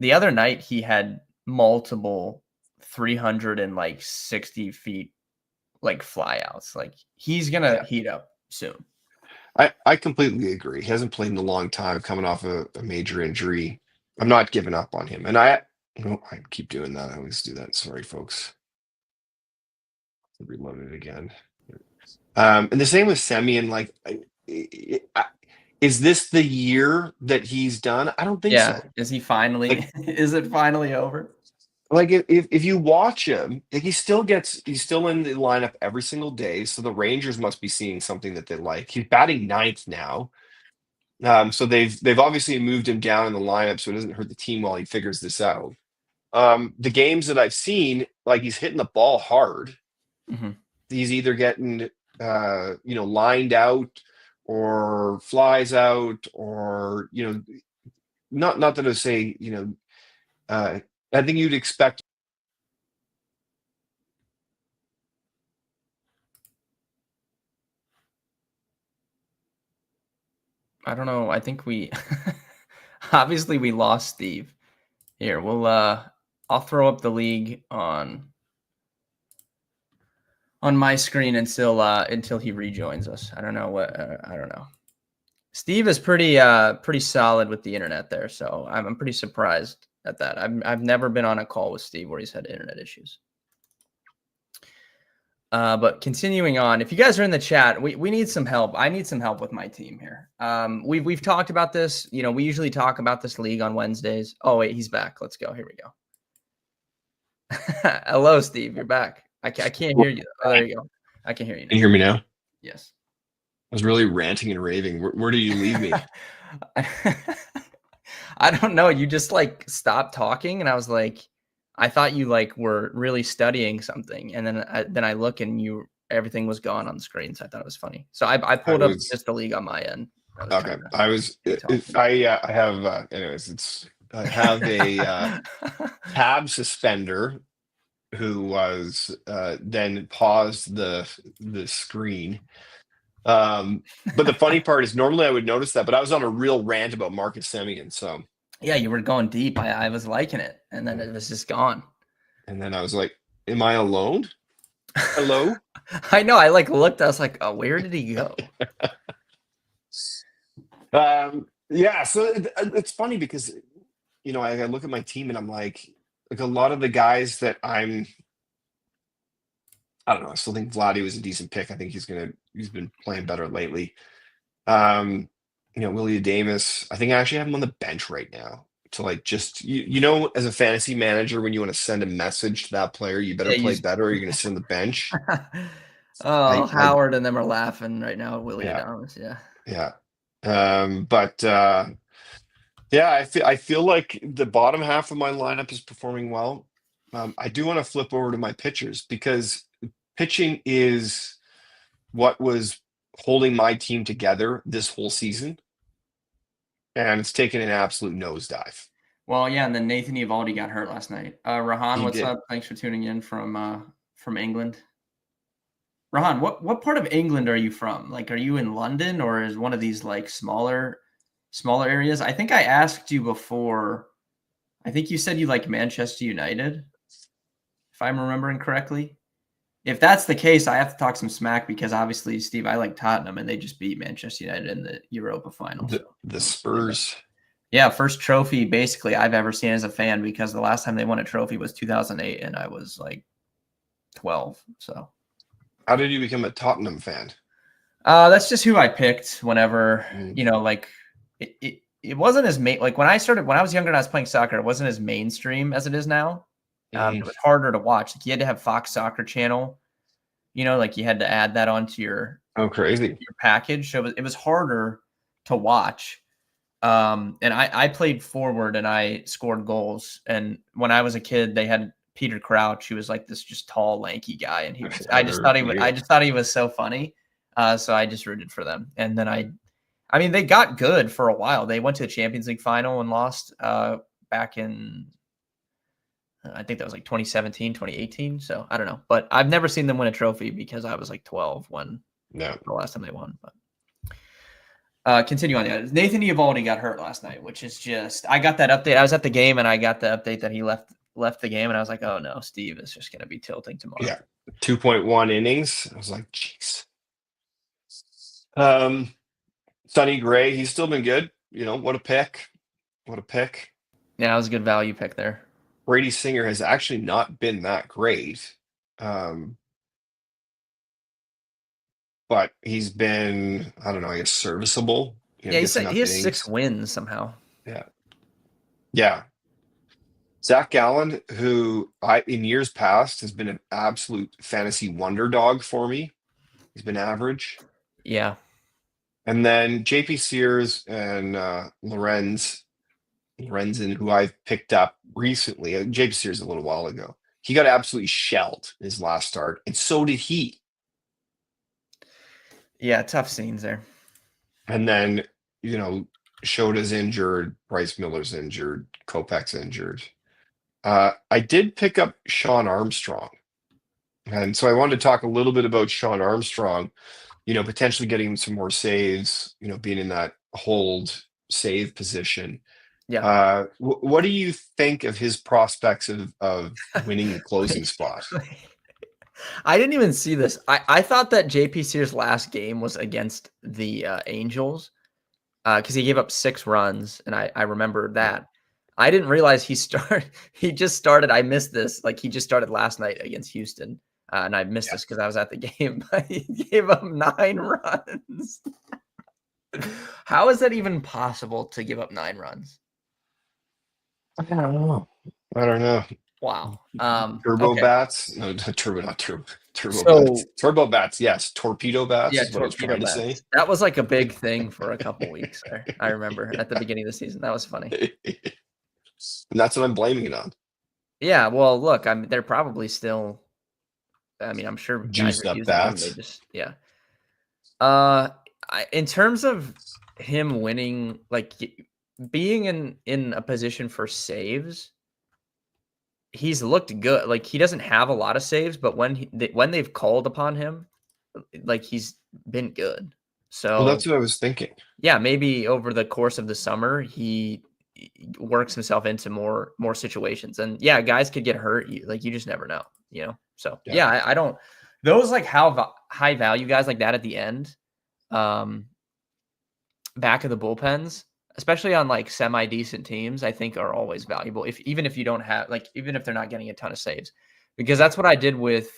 the other night. He had multiple 360 feet like flyouts. Like he's gonna yeah. heat up soon. I completely agree. He hasn't played in a long time, coming off a major injury. I'm not giving up on him. And I keep doing that. I always do that. Sorry, folks. Reload it again. And the same with Semyon. Like, is this the year that he's done? I don't think Yeah. so. Is he finally? Like, Is it finally over? if you watch him, like he's still in the lineup every single day. So the Rangers must be seeing something that they like. He's batting ninth now. So they've obviously moved him down in the lineup so it doesn't hurt the team while he figures this out. The games that I've seen, like he's hitting the ball hard. Mm-hmm. He's either getting lined out or flies out, or not that I say I think you'd expect. I don't know. I think we obviously we lost Steve. Here, I'll throw up the league on my screen until he rejoins us. I don't know I don't know. Steve is pretty solid with the internet there, so I'm pretty surprised at that. I've never been on a call with Steve where he's had internet issues. But continuing on, if you guys are in the chat, we need some help. I need some help with my team here. We've talked about this. We usually talk about this league on Wednesdays. Oh wait, he's back. Let's go. Here we go. Hello, Steve. You're back. I can't hear you. Oh, there you go. I can hear you now. Can you hear me now? Yes. I was really ranting and raving. Where do you leave me? I don't know. You just like stopped talking, and I was like, I thought you like were really studying something, and then I look and everything was gone on the screen. So I thought it was funny. So I pulled up just the league on my end. Okay. I have a tab suspender who was then paused the screen. But the funny part is normally I would notice that, but I was on a real rant about Marcus Semien. So yeah, you were going deep. I was liking it, and then it was just gone. And then I was like, "Am I alone? Hello?" I know. I like looked. I was like, "Oh, where did he go?" Yeah. So it's funny because I look at my team and I'm like a lot of the guys that I don't know. I still think Vladdy was a decent pick. I think he's been playing better lately. Willie Adames. I think I actually have him on the bench right now to like just as a fantasy manager, when you want to send a message to that player, you better play better or you're going to sit on the bench. Howard and them are laughing right now. Willie Adames. Yeah. But yeah, I feel like the bottom half of my lineup is performing well. I do want to flip over to my pitchers because pitching is what was holding my team together this whole season, and it's taken an absolute nosedive. Well, yeah, and then Nathan Eovaldi got hurt last night. Rahan, what's up? Thanks for tuning in from England. Rahan, what part of England are you from? Like, are you in London or is one of these like smaller areas? I think I asked you before. I think you said you like Manchester United, if I'm remembering correctly. If that's the case, I have to talk some smack because obviously, Steve, I like Tottenham and they just beat Manchester United in the Europa final. The Spurs. Yeah, first trophy basically I've ever seen as a fan because the last time they won a trophy was 2008 and I was like 12. So how did you become a Tottenham fan? That's just who I picked whenever, like it wasn't as like when I was younger and I was playing soccer, it wasn't as mainstream as it is now. It was harder to watch. Like you had to have Fox Soccer Channel, like you had to add that onto your crazy your package. So it was harder to watch. And I played forward and I scored goals. And when I was a kid, they had Peter Crouch, who was like this just tall, lanky guy, and I just thought he was so funny. So I just rooted for them. And then I mean, they got good for a while. They went to the Champions League final and lost back in, I think that was like 2017, 2018. So I don't know, but I've never seen them win a trophy because I was like 12 when the last time they won. But continue on. Nathan Eovaldi got hurt last night, which is just, I got that update. I was at the game and I got the update that he left the game, and I was like, oh no, Steve is just going to be tilting tomorrow. Yeah, 2.1 innings. I was like, jeez. Sonny Gray, he's still been good. What a pick. Yeah, it was a good value pick there. Brady Singer has actually not been that great. But he's been, I don't know, I guess serviceable. Yeah, he has 6 wins somehow. Yeah. Zach Gallen, who in years past has been an absolute fantasy wonder dog for me. He's been average. Yeah. And then JP Sears and Lorenz, Lorenzen, who I've picked up recently. James Sears a little while ago. He got absolutely shelled in his last start, and so did he. Yeah, tough scenes there. And then, Shota's injured, Bryce Miller's injured, Kopech's injured. I did pick up Sean Armstrong. And so I wanted to talk a little bit about Sean Armstrong, potentially getting some more saves, being in that hold save position. Yeah. What do you think of his prospects of winning the closing spot? I didn't even see this. I thought that JP Sears' last game was against the Angels because he gave up 6 runs, and I remember Yeah. that. I didn't realize he just started. I missed this. Like, he just started last night against Houston, and I missed Yeah. this because I was at the game. But he gave up 9 runs. How is that even possible to give up 9 runs? I don't know. I don't know. Wow. Turbo Okay. bats? No, turbo, not turbo. Turbo bats. So Turbo bats, yes. Torpedo bats yeah, is what I was torpedo trying to say. bats. That was like a big thing for a couple weeks there. I remember at the beginning of the season. That was funny. And that's what I'm blaming it on. Yeah, well, look, they're probably still. I mean, I'm sure guys Juiced are up using them. They bats. just, yeah. Uh, in terms of him winning, like being in a position for saves, he's looked good. Like, he doesn't have a lot of saves, but when they've called upon him, like, he's been good. Well, So that's what I was thinking. yeah, maybe over the course of the summer, he works himself into more situations. And yeah, guys could get hurt. You just never know. So Yeah. yeah, I don't those like how high value guys like that at the end, um, back of the bullpens, especially on like semi decent teams, I think are always valuable. If even if you don't have like even if they're not getting a ton of saves, because that's what I did with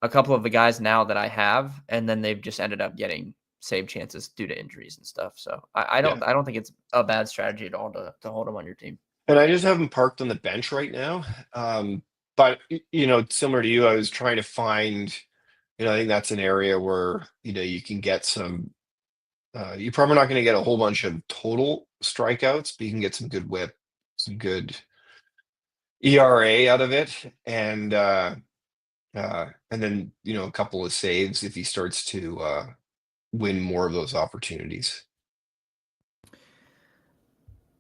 a couple of the guys now that I have, and then they've just ended up getting save chances due to injuries and stuff. So I Yeah. don't think it's a bad strategy at all to hold them on your team. And I just have him parked on the bench right now. But similar to you, I was trying to find, I think that's an area where, you can get some, you're probably not going to get a whole bunch of total strikeouts, but you can get some good whip, some good ERA out of it. And then, a couple of saves if he starts to win more of those opportunities.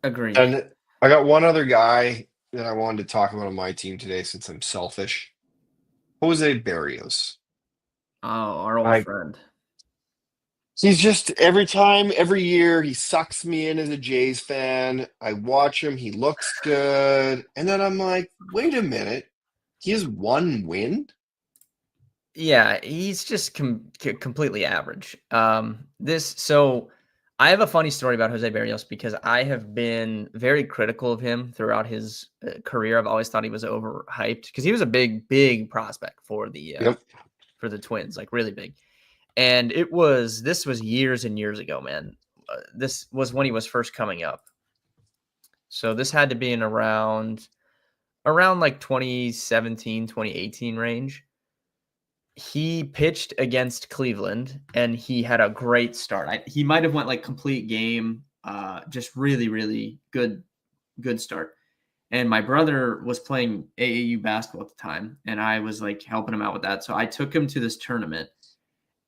Agreed. And I got one other guy that I wanted to talk about on my team today since I'm selfish. Jose Barrios. Oh, our old I friend. He's just every year he sucks me in as a Jays fan. I watch him, he looks good, and then I'm like, wait a minute, he has one win? Yeah, he's just completely average. So I have a funny story about Jose Barrios because I have been very critical of him throughout his career. I've always thought he was overhyped because he was a big prospect Yep. for the Twins, like really big. And this was years and years ago, man. This was when he was first coming up. So this had to be in around like 2017, 2018 range. He pitched against Cleveland and he had a great start. He might have went like complete game, just really good start. And my brother was playing AAU basketball at the time, and I was like helping him out with that. So I took him to this tournament,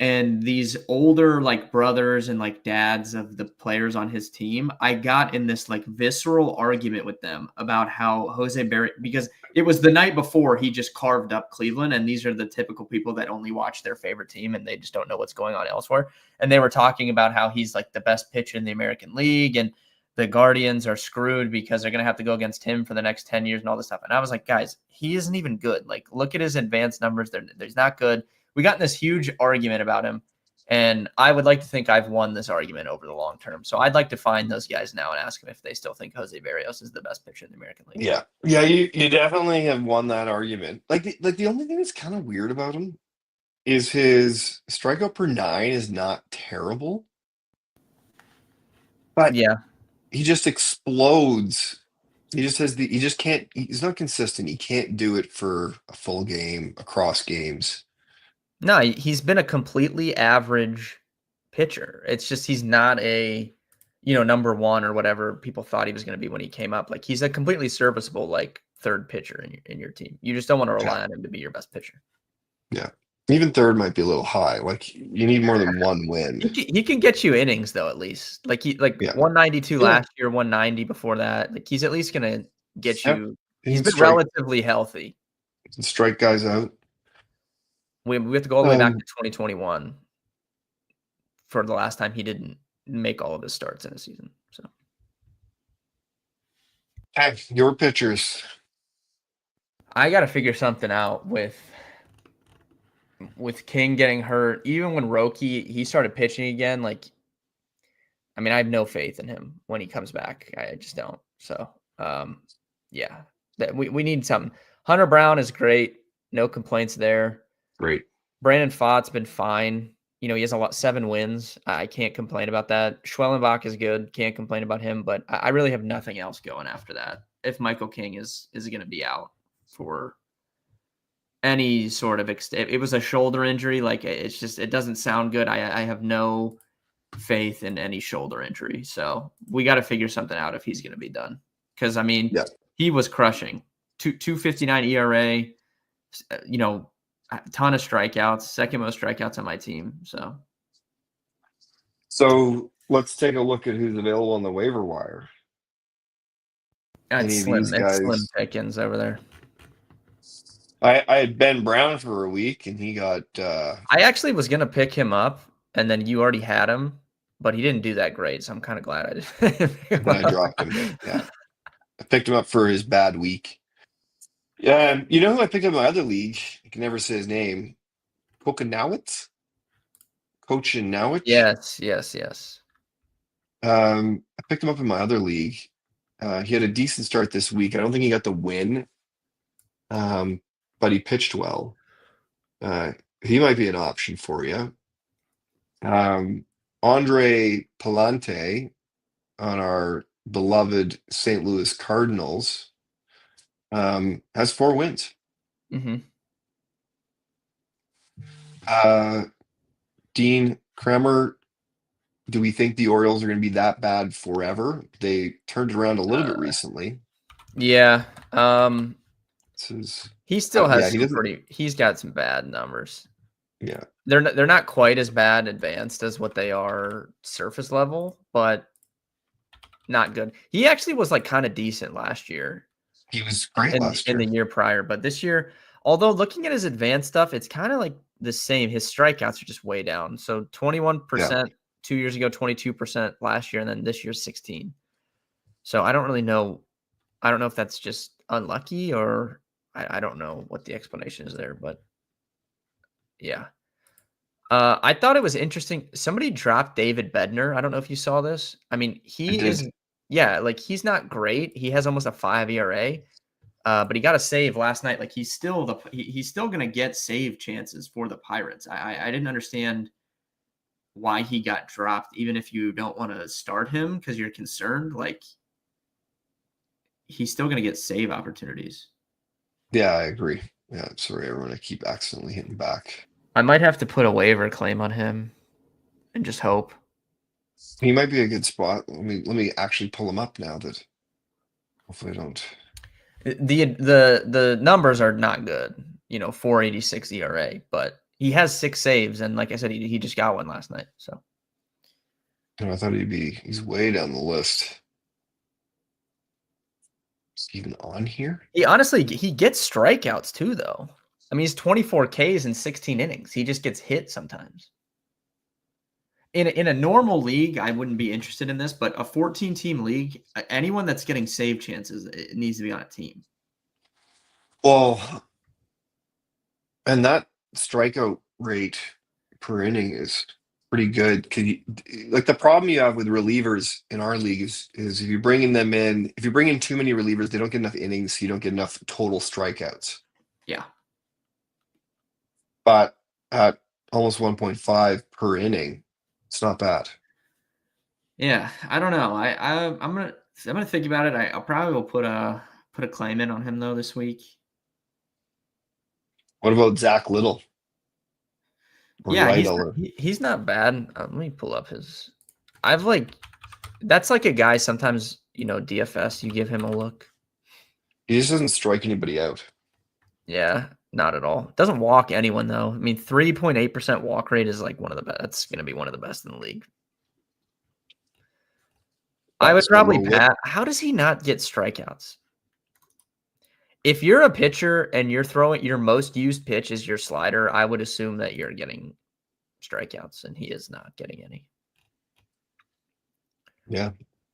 and these older like brothers and like dads of the players on his team, I got in this like visceral argument with them about how Jose Barrios, because it was the night before he just carved up Cleveland, and these are the typical people that only watch their favorite team and they just don't know what's going on elsewhere. And they were talking about how he's like the best pitcher in the American League, and the Guardians are screwed because they're going to have to go against him for the next 10 years and all this stuff. And I was like, guys, he isn't even good. Like, look at his advanced numbers. They're not good. We got in this huge argument about him, and I would like to think I've won this argument over the long term. So I'd like to find those guys now and ask them if they still think Jose Barrios is the best pitcher in the American League. Yeah. Yeah, you definitely have won that argument. Like the only thing that's kind of weird about him is his strikeout per nine is not terrible, but Yeah. he just explodes. He just can't, he's not consistent. He can't do it for a full game across games. No, he's been a completely average pitcher. It's just he's not a number one or whatever people thought he was going to be when he came up. Like he's a completely serviceable like third pitcher in your team. You just don't want to Yeah. rely on him to be your best pitcher. Yeah. Even third might be a little high. Like you need more than one win. He can get you innings though, at least. Like he like Yeah. 192 Yeah. last year, 190 before that. Like he's at least gonna get Yeah. you. He He's can been strike relatively healthy. strike guys out. We have to go all the way back to 2021 for the last time he didn't make all of his starts in a season. So Okay, your pitchers. I got to figure something out with King getting hurt. Even when Roki he started pitching again, like I mean, I have no faith in him when he comes back. I just don't. So yeah, we need something. Hunter Brown is great. No complaints there. Great. Brandon Pfaadt's been fine. He has 7 wins. I can't complain about that. Schwellenbach is good. Can't complain about him, but I really have nothing else going after that. If Michael King is going to be out for any sort of extent, it was a shoulder injury. Like it's just, it doesn't sound good. I have no faith in any shoulder injury. So we got to figure something out if he's going to be done. Because I mean, Yeah. he was crushing 2.59 ERA. A ton of strikeouts, second most strikeouts on my team. So let's take a look at who's available on the waiver wire. It's Any of these slim guys? pickings over there. I had Ben Brown for a week, and he got. I actually was gonna pick him up, and then you already had him, but he didn't do that great. So I'm kind of glad I did. I dropped him. Yeah, I picked him up for his bad week. Yeah, you know who I picked up in my other league? I can never say his name. Kokonowitz? Kochanowicz? Yes. I picked him up in my other league. He had a decent start this week. I don't think he got the win, but he pitched well. He might be an option for you. Andre Palante on our beloved St. Louis Cardinals has 4 wins. Mm-hmm. Dean Kremer, do we think the Orioles are going to be that bad forever? They turned it around a little bit recently. Yeah. He still has he's got some bad numbers. Yeah. They're not quite as bad advanced as what they are surface level, but not good. He actually was like kind of decent last year. He was great last year. In the year prior, but this year, although looking at his advanced stuff, it's kind of like the same. His strikeouts are just way down. So 21% 2 years ago, 22% last year, and then this year's 16. So I don't really know. I don't know if that's just unlucky or I don't know what the explanation is there, but yeah. I thought it was interesting. Somebody dropped David Bednar. I don't know if you saw this. I mean, like he's not great. He has almost a 5 ERA. But he got a save last night. Like he's still going to get save chances for the Pirates. I didn't understand why he got dropped, even if you don't want to start him because you're concerned. Like he's still going to get save opportunities. Yeah, I agree. Yeah, sorry, everyone. I keep accidentally hitting back. I might have to put a waiver claim on him and just hope. He might be a good spot. Let me actually pull him up now. That hopefully I don't. The numbers are not good. 4.86 ERA, but he has 6 saves, and like I said, he just got one last night. So I thought he's way down the list. Is he even on here? He gets strikeouts too, though. I mean, he's 24 Ks in 16 innings. He just gets hit sometimes. In a normal league, I wouldn't be interested in this, but a 14-team league, anyone that's getting save chances, it needs to be on a team. Well, and that strikeout rate per inning is pretty good. Like the problem you have with relievers in our league is if you're bringing them in, if you bring in too many relievers, they don't get enough innings, so you don't get enough total strikeouts. Yeah. But at almost 1.5 per inning, it's not bad. Yeah, I don't know. I'm gonna think about it. I'll probably will put a claim in on him though this week. What about Zach Little? Yeah, he's not bad. Let me pull up his. I've like That's like a guy sometimes, DFS, you give him a look. He just doesn't strike anybody out. Yeah, not at all. Doesn't walk anyone though. I mean, 3.8% walk rate is like one of the best. That's going to be one of the best in the league. I But would he's got probably low whip. pat. How does he not get strikeouts? If you're a pitcher and you're throwing your most used pitch is your slider, I would assume that you're getting strikeouts, and he is not getting any. Yeah.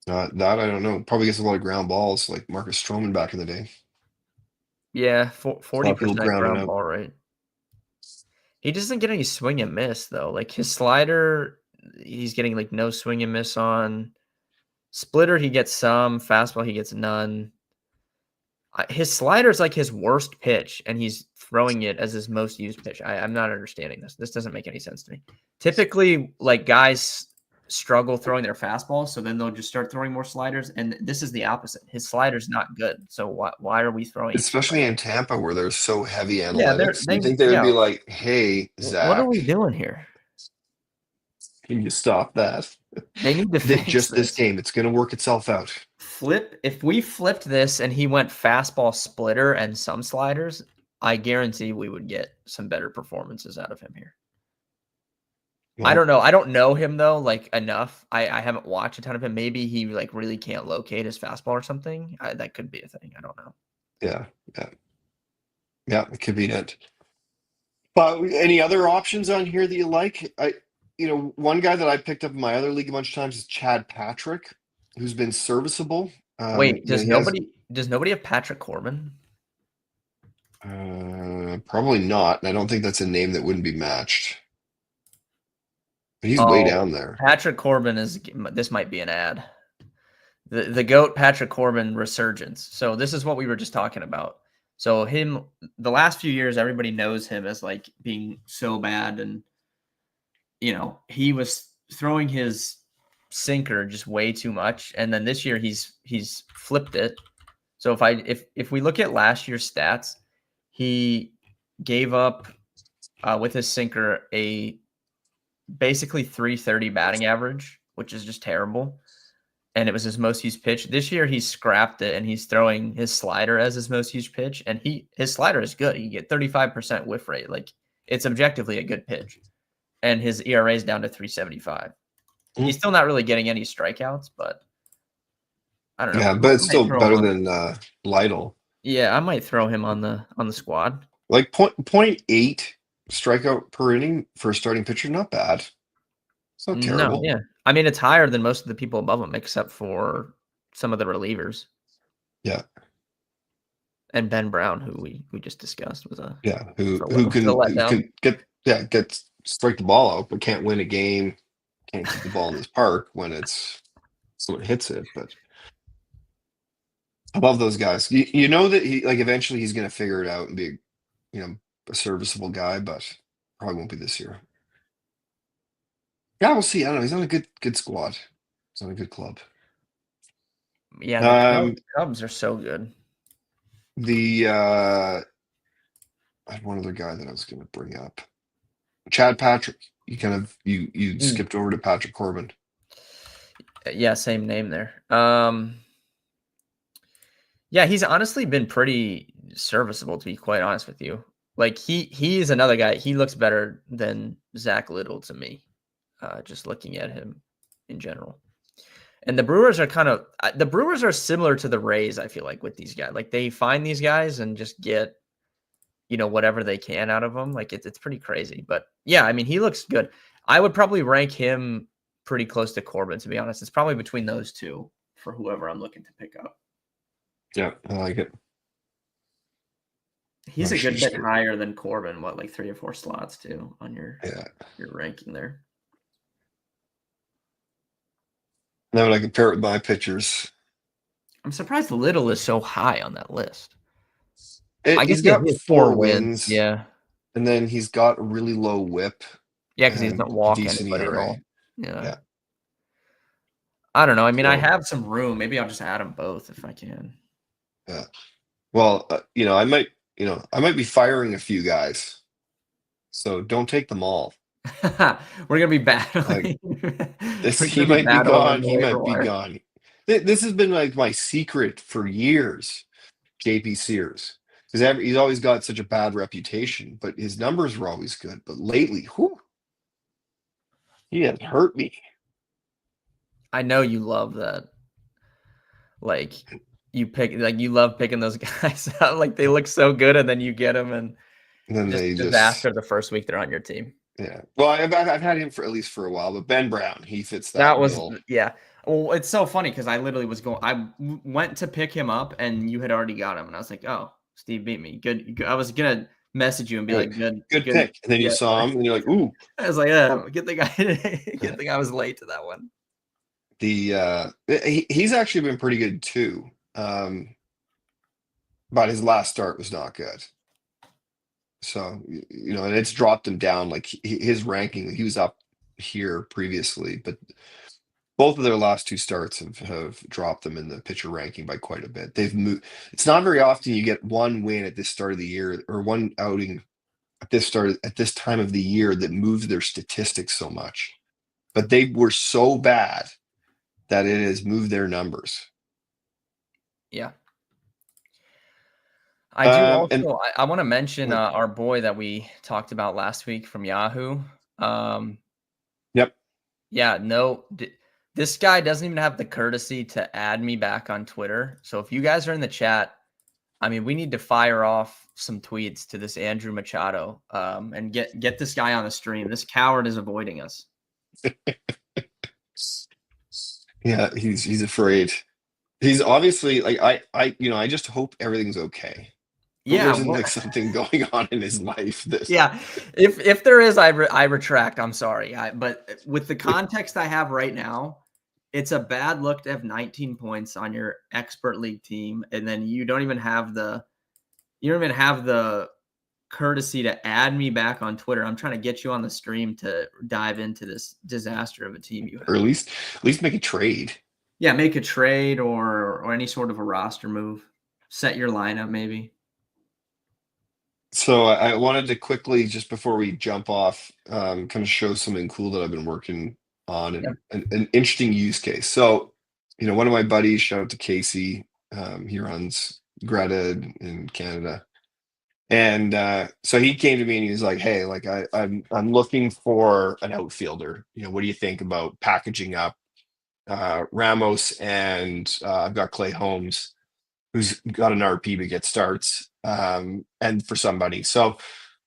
That I don't know. Probably gets a lot of ground balls like Marcus Stroman back in the day. Yeah, A lot of people 40% grounding ground out. ball rate. He doesn't get any swing and miss though. Like his slider, he's getting like no swing and miss on. Splitter, he gets some. Fastball, he gets none. His slider is like his worst pitch, and he's throwing it as his most used pitch. I'm not understanding this. This doesn't make any sense to me. Typically, like guys struggle throwing their fastballs, so then they'll just start throwing more sliders. And this is the opposite. His slider's not good. So why are we throwing? Especially in Tampa where they're so heavy Yeah, analytics. You think they would be like, hey, what are we Zach, doing here? can you stop that? They need to fix Just this this. game. It's gonna work itself out. If we flipped this and he went fastball splitter and some sliders, I guarantee we would get some better performances out of him here. I Well, don't know. I don't know him though, like enough. I haven't watched a ton of him. Maybe he like really can't locate his fastball or something. That could be a thing. I don't know. yeah, yeah. Yeah, it could be it. But any other options on here that you like? One guy that I picked up in my other league a bunch of times is Chad Patrick, who's been serviceable. Wait, does He has nobody have Patrick Corbin? probably not, and I don't think that's a name that wouldn't be matched. But he's way Oh, down there. Patrick Corbin is this might be an ad. The GOAT Patrick Corbin resurgence. So this is what we were just talking about. So the last few years, everybody knows him as like being so bad, and he was throwing his sinker just way too much, and then this year he's flipped it. So if we look at last year's stats, he gave up with his sinker a basically 330 batting average, which is just terrible. And it was his most used pitch. This year he scrapped it and he's throwing his slider as his most used pitch. And his slider is good. You get 35% whiff rate. Like it's objectively a good pitch. And his ERA is down to 3.75. He's Mm. still not really getting any strikeouts, but I don't know. Yeah, but it's I might still throw him better on. than Lytle. Yeah, I might throw him on the squad. Like point eight strikeout per inning for a starting pitcher, not bad. It's not No, terrible. yeah. I mean, it's higher than most of the people above him, except for some of the relievers. Yeah, And Ben Brown, who we just discussed, was yeah. was a Who letdown. can get strike the ball out, but can't win a game, can't keep the ball in this park when it's someone hits it. But I love those guys. You know that he like eventually he's gonna figure it out and be a serviceable guy, but probably won't be this year. Yeah, we'll see. I don't know. He's on a good squad. He's on a good club. Yeah, the Um, Cubs are so good. I had one other guy that I was gonna bring up. Chad Patrick. You skipped over to Patrick Corbin. Yeah, same name there. Yeah, he's honestly been pretty serviceable, to be quite honest with you. Like he is another guy. He looks better than Zach Little to me, just looking at him in general. And the Brewers are similar to the Rays, I feel like, with these guys. Like they find these guys and just get, whatever they can out of them. Like it's pretty crazy. But yeah, I mean, he looks good. I would probably rank him pretty close to Corbin, to be honest. It's probably between those two for whoever I'm looking to pick up. Yeah, I like it. He's a good bit higher than Corbin, like 3 or 4 slots too on your Yeah. ranking there. Now when I compare it with my pitchers, I'm surprised Little is so high on that list. I guess he's he got has 4 four wins. wins. Yeah. And then he's got a really low whip. Yeah, because he doesn't walk decent anybody at ERA. all. Yeah. Yeah. I don't know. I mean, I So, have some room. Maybe I'll just add them both if I can. yeah. Well, I might be firing a few guys. So don't take them all. We're gonna be Like battling. this, We're he gonna be might be battling on gone. the He waiver might be wire. gone. This has been like my secret for years, JP Sears, because he's always got such a bad reputation, but his numbers were always good. But lately, whew, he has hurt me. I know you love that. Like you love picking those guys out. Like they look so good, and then you get them, and And then just they just, disaster the first week they're on your team. yeah. Well, I've had him for at least for a while, but Ben Brown, he fits That that was bill. yeah. Well, it's so funny because I literally was going. Went to pick him up, and you had already got him, and I was like, "Oh, Steve beat me. Good." I was gonna message you and be You're like, like, "Good, good good." pick. And then you Yeah, saw him, and you're like, ooh. I was like, "Yeah, good thing I Yeah. good thing I was late to that one." He's actually been pretty good too. But his last start was not good. So and it's dropped him down. Like his ranking, he was up here previously, but both of their last two starts have dropped them in the pitcher ranking by quite a bit. They've moved. It's not very often you get one win at this start of the year or one outing at this time of the year that moves their statistics so much. But they were so bad that it has moved their numbers. Yeah. I do And also I wanna mention, like, our boy that we talked about last week from Yahoo. Um, yep, yeah, no, this guy doesn't even have the courtesy to add me back on Twitter. So if you guys are in the chat, I mean, we need to fire off some tweets to this Andrew Machado, and get this guy on the stream. This coward is avoiding us. yeah, he's afraid. He's obviously like I just hope everything's okay. Hope there Yeah, isn't well, like something going on in his life. This yeah. If there is, I retract. I'm sorry. But with the context I have right now, it's a bad look to have 19 points on your expert league team, and then you don't even have the courtesy to add me back on Twitter. I'm trying to get you on the stream to dive into this disaster of a team you or have. at least make a trade. Yeah, make a trade or any sort of a roster move. Set your lineup maybe. So I wanted to quickly, just before we jump off, kind of show something cool that I've been working on Yeah. and an interesting use case. So, one of my buddies, shout out to Casey, he runs Greta in Canada. And so he came to me and he was like, "Hey, like I'm looking for an outfielder. What do you think about packaging up Ramos and I've got Clay Holmes, who's got an RP but gets starts, and for somebody." So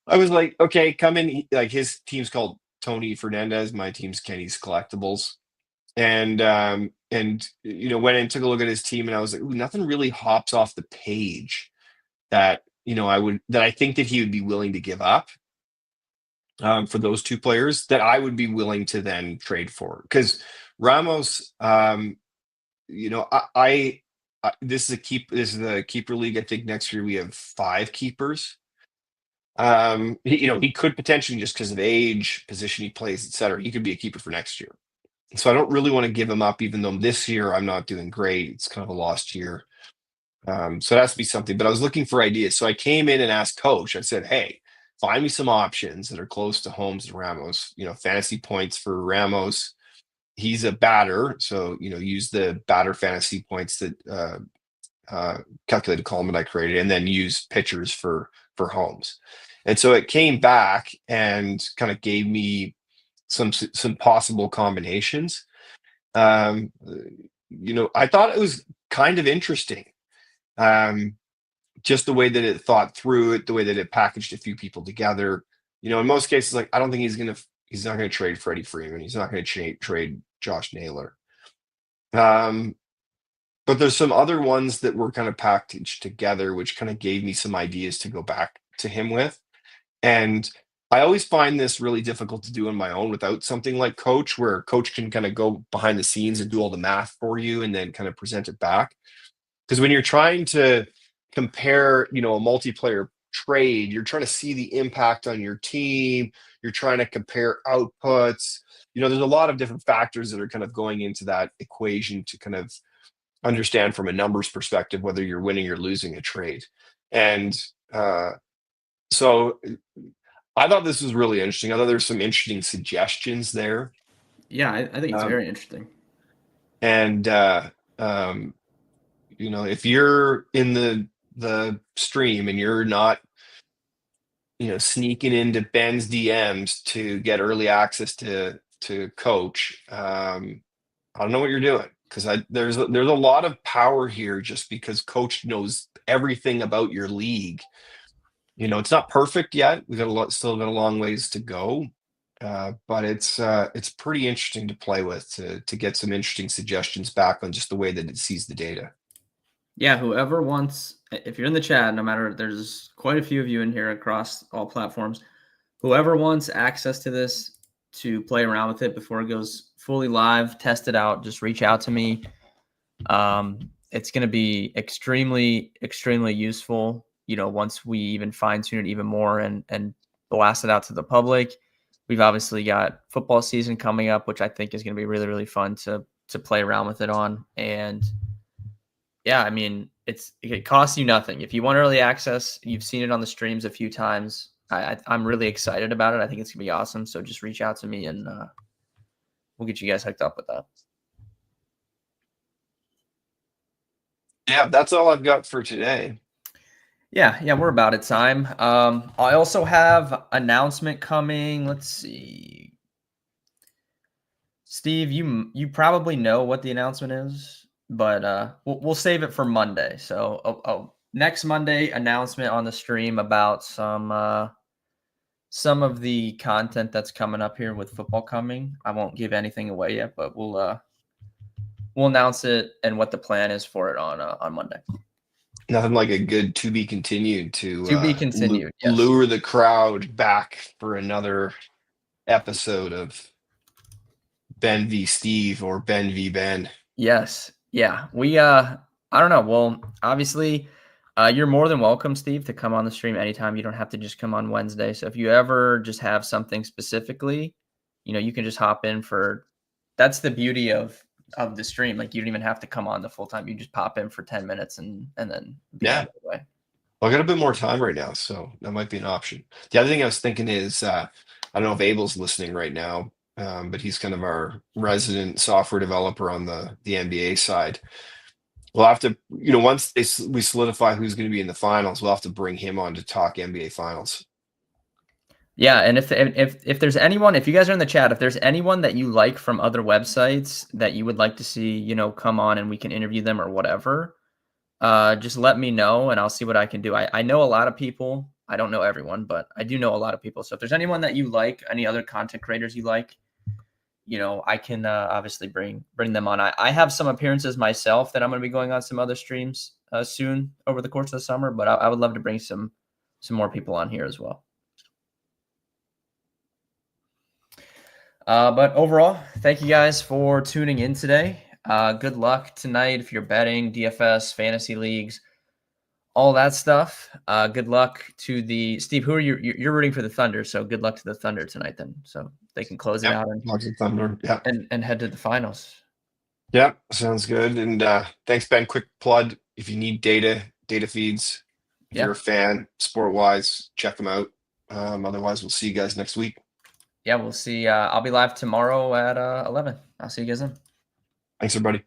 I was like, "Okay, come in." Like his team's called Tony Fernandez, my team's Kenny's Collectibles, and went and took a look at his team, and I was like, "Ooh, nothing really hops off the page that I think that he would be willing to give up." For those two players that I would be willing to then trade for, because Ramos, this is a keeper league. I think next year we have 5 keepers. He could potentially, just because of age, position he plays, etc., he could be a keeper for next year. So I don't really want to give him up, even though this year I'm not doing great. It's kind of a lost year. So it has to be something. But I was looking for ideas. So I came in and asked Coach. I said, "Hey, find me some options that are close to Holmes and Ramos. Fantasy points for Ramos. He's a batter, so use the batter fantasy points that calculated column that I created, and then use pitchers for Holmes." And so it came back and kind of gave me some possible combinations. I thought it was kind of interesting. Just the way that it thought through it, the way that it packaged a few people together. In most cases, like I don't think he's not gonna trade Freddie Freeman. He's not gonna trade Josh Naylor. But there's some other ones that were kind of packaged together, which kind of gave me some ideas to go back to him with. And I always find this really difficult to do on my own without something like Coach, where Coach can kind of go behind the scenes and do all the math for you and then kind of present it back. Because when you're trying to compare, a multiplayer trade, you're trying to see the impact on your team. You're trying to compare outputs. There's a lot of different factors that are kind of going into that equation to kind of understand from a numbers perspective whether you're winning or losing a trade. And so I thought this was really interesting. I thought there's some interesting suggestions there. Yeah, I think it's Um, very interesting. and um, if you're in the stream and you're not, sneaking into Ben's DMs to get early access to coach, I don't know what you're doing, because there's a lot of power here just because coach knows everything about your league. It's not perfect yet. We got still got a long ways to go. But it's pretty interesting to play with, to get some interesting suggestions back on just the way that it sees the data. Yeah, whoever wants, if you're in the chat, no matter, there's quite a few of you in here across all platforms. Whoever wants access to this to play around with it before it goes fully live, test it out, just reach out to me. It's going to be extremely, extremely useful, once we even fine tune it even more and blast it out to the public. We've obviously got football season coming up, which I think is going to be really, really fun to play around with it on. And yeah, I mean, it costs you nothing. If you want early access, you've seen it on the streams a few times. I'm really excited about it. I think it's gonna be awesome. So just reach out to me and we'll get you guys hooked up with that. Yeah, that's all I've got for today. Yeah, we're about at time. I also have announcement coming. Let's see, Steve, you probably know what the announcement is, but we'll save it for Monday. So next Monday announcement on the stream about some of the content that's coming up here with football coming. I won't give anything away yet, but we'll announce it and what the plan is for it on Monday. Nothing like a good to be continued to To be continued. Yes. lure the crowd back for another episode of Ben v Steve or Ben v Ben. Yes. Yeah. We I don't know. Well, obviously, you're more than welcome, Steve, to come on the stream anytime. You don't have to just come on Wednesday. So if you ever just have something specifically, you can just hop in for. That's the beauty of the stream. Like you don't even have to come on the full time. You just pop in for 10 minutes and then be out Yeah. of the way. Well, I got a bit more time right now, so that might be an option. The other thing I was thinking is, I don't know if Abel's listening right now, but he's kind of our resident software developer on the NBA side. We'll have to, once we solidify who's going to be in the finals, we'll have to bring him on to talk NBA finals. Yeah, and if there's anyone, if you guys are in the chat, if there's anyone that you like from other websites that you would like to see, come on and we can interview them or whatever, just let me know and I'll see what I can do. I know a lot of people. I don't know everyone, but I do know a lot of people. So if there's anyone that you like, any other content creators you like, I can obviously bring them on. I have some appearances myself that I'm going to be going on some other streams soon over the course of the summer, but I would love to bring some more people on here as well. But overall, thank you guys for tuning in today. Good luck tonight if you're betting, DFS, fantasy leagues, all that stuff. Good luck to the Steve. Who are you? You're rooting for the Thunder, so good luck to the Thunder tonight then, so they can close it out and head to the finals. Yeah, sounds good. And thanks, Ben. Quick plug: if you need data feeds, if you're a fan, SportWise, check them out. Otherwise, we'll see you guys next week. Yeah, we'll see. I'll be live tomorrow at 11. I'll see you guys then. Thanks, everybody.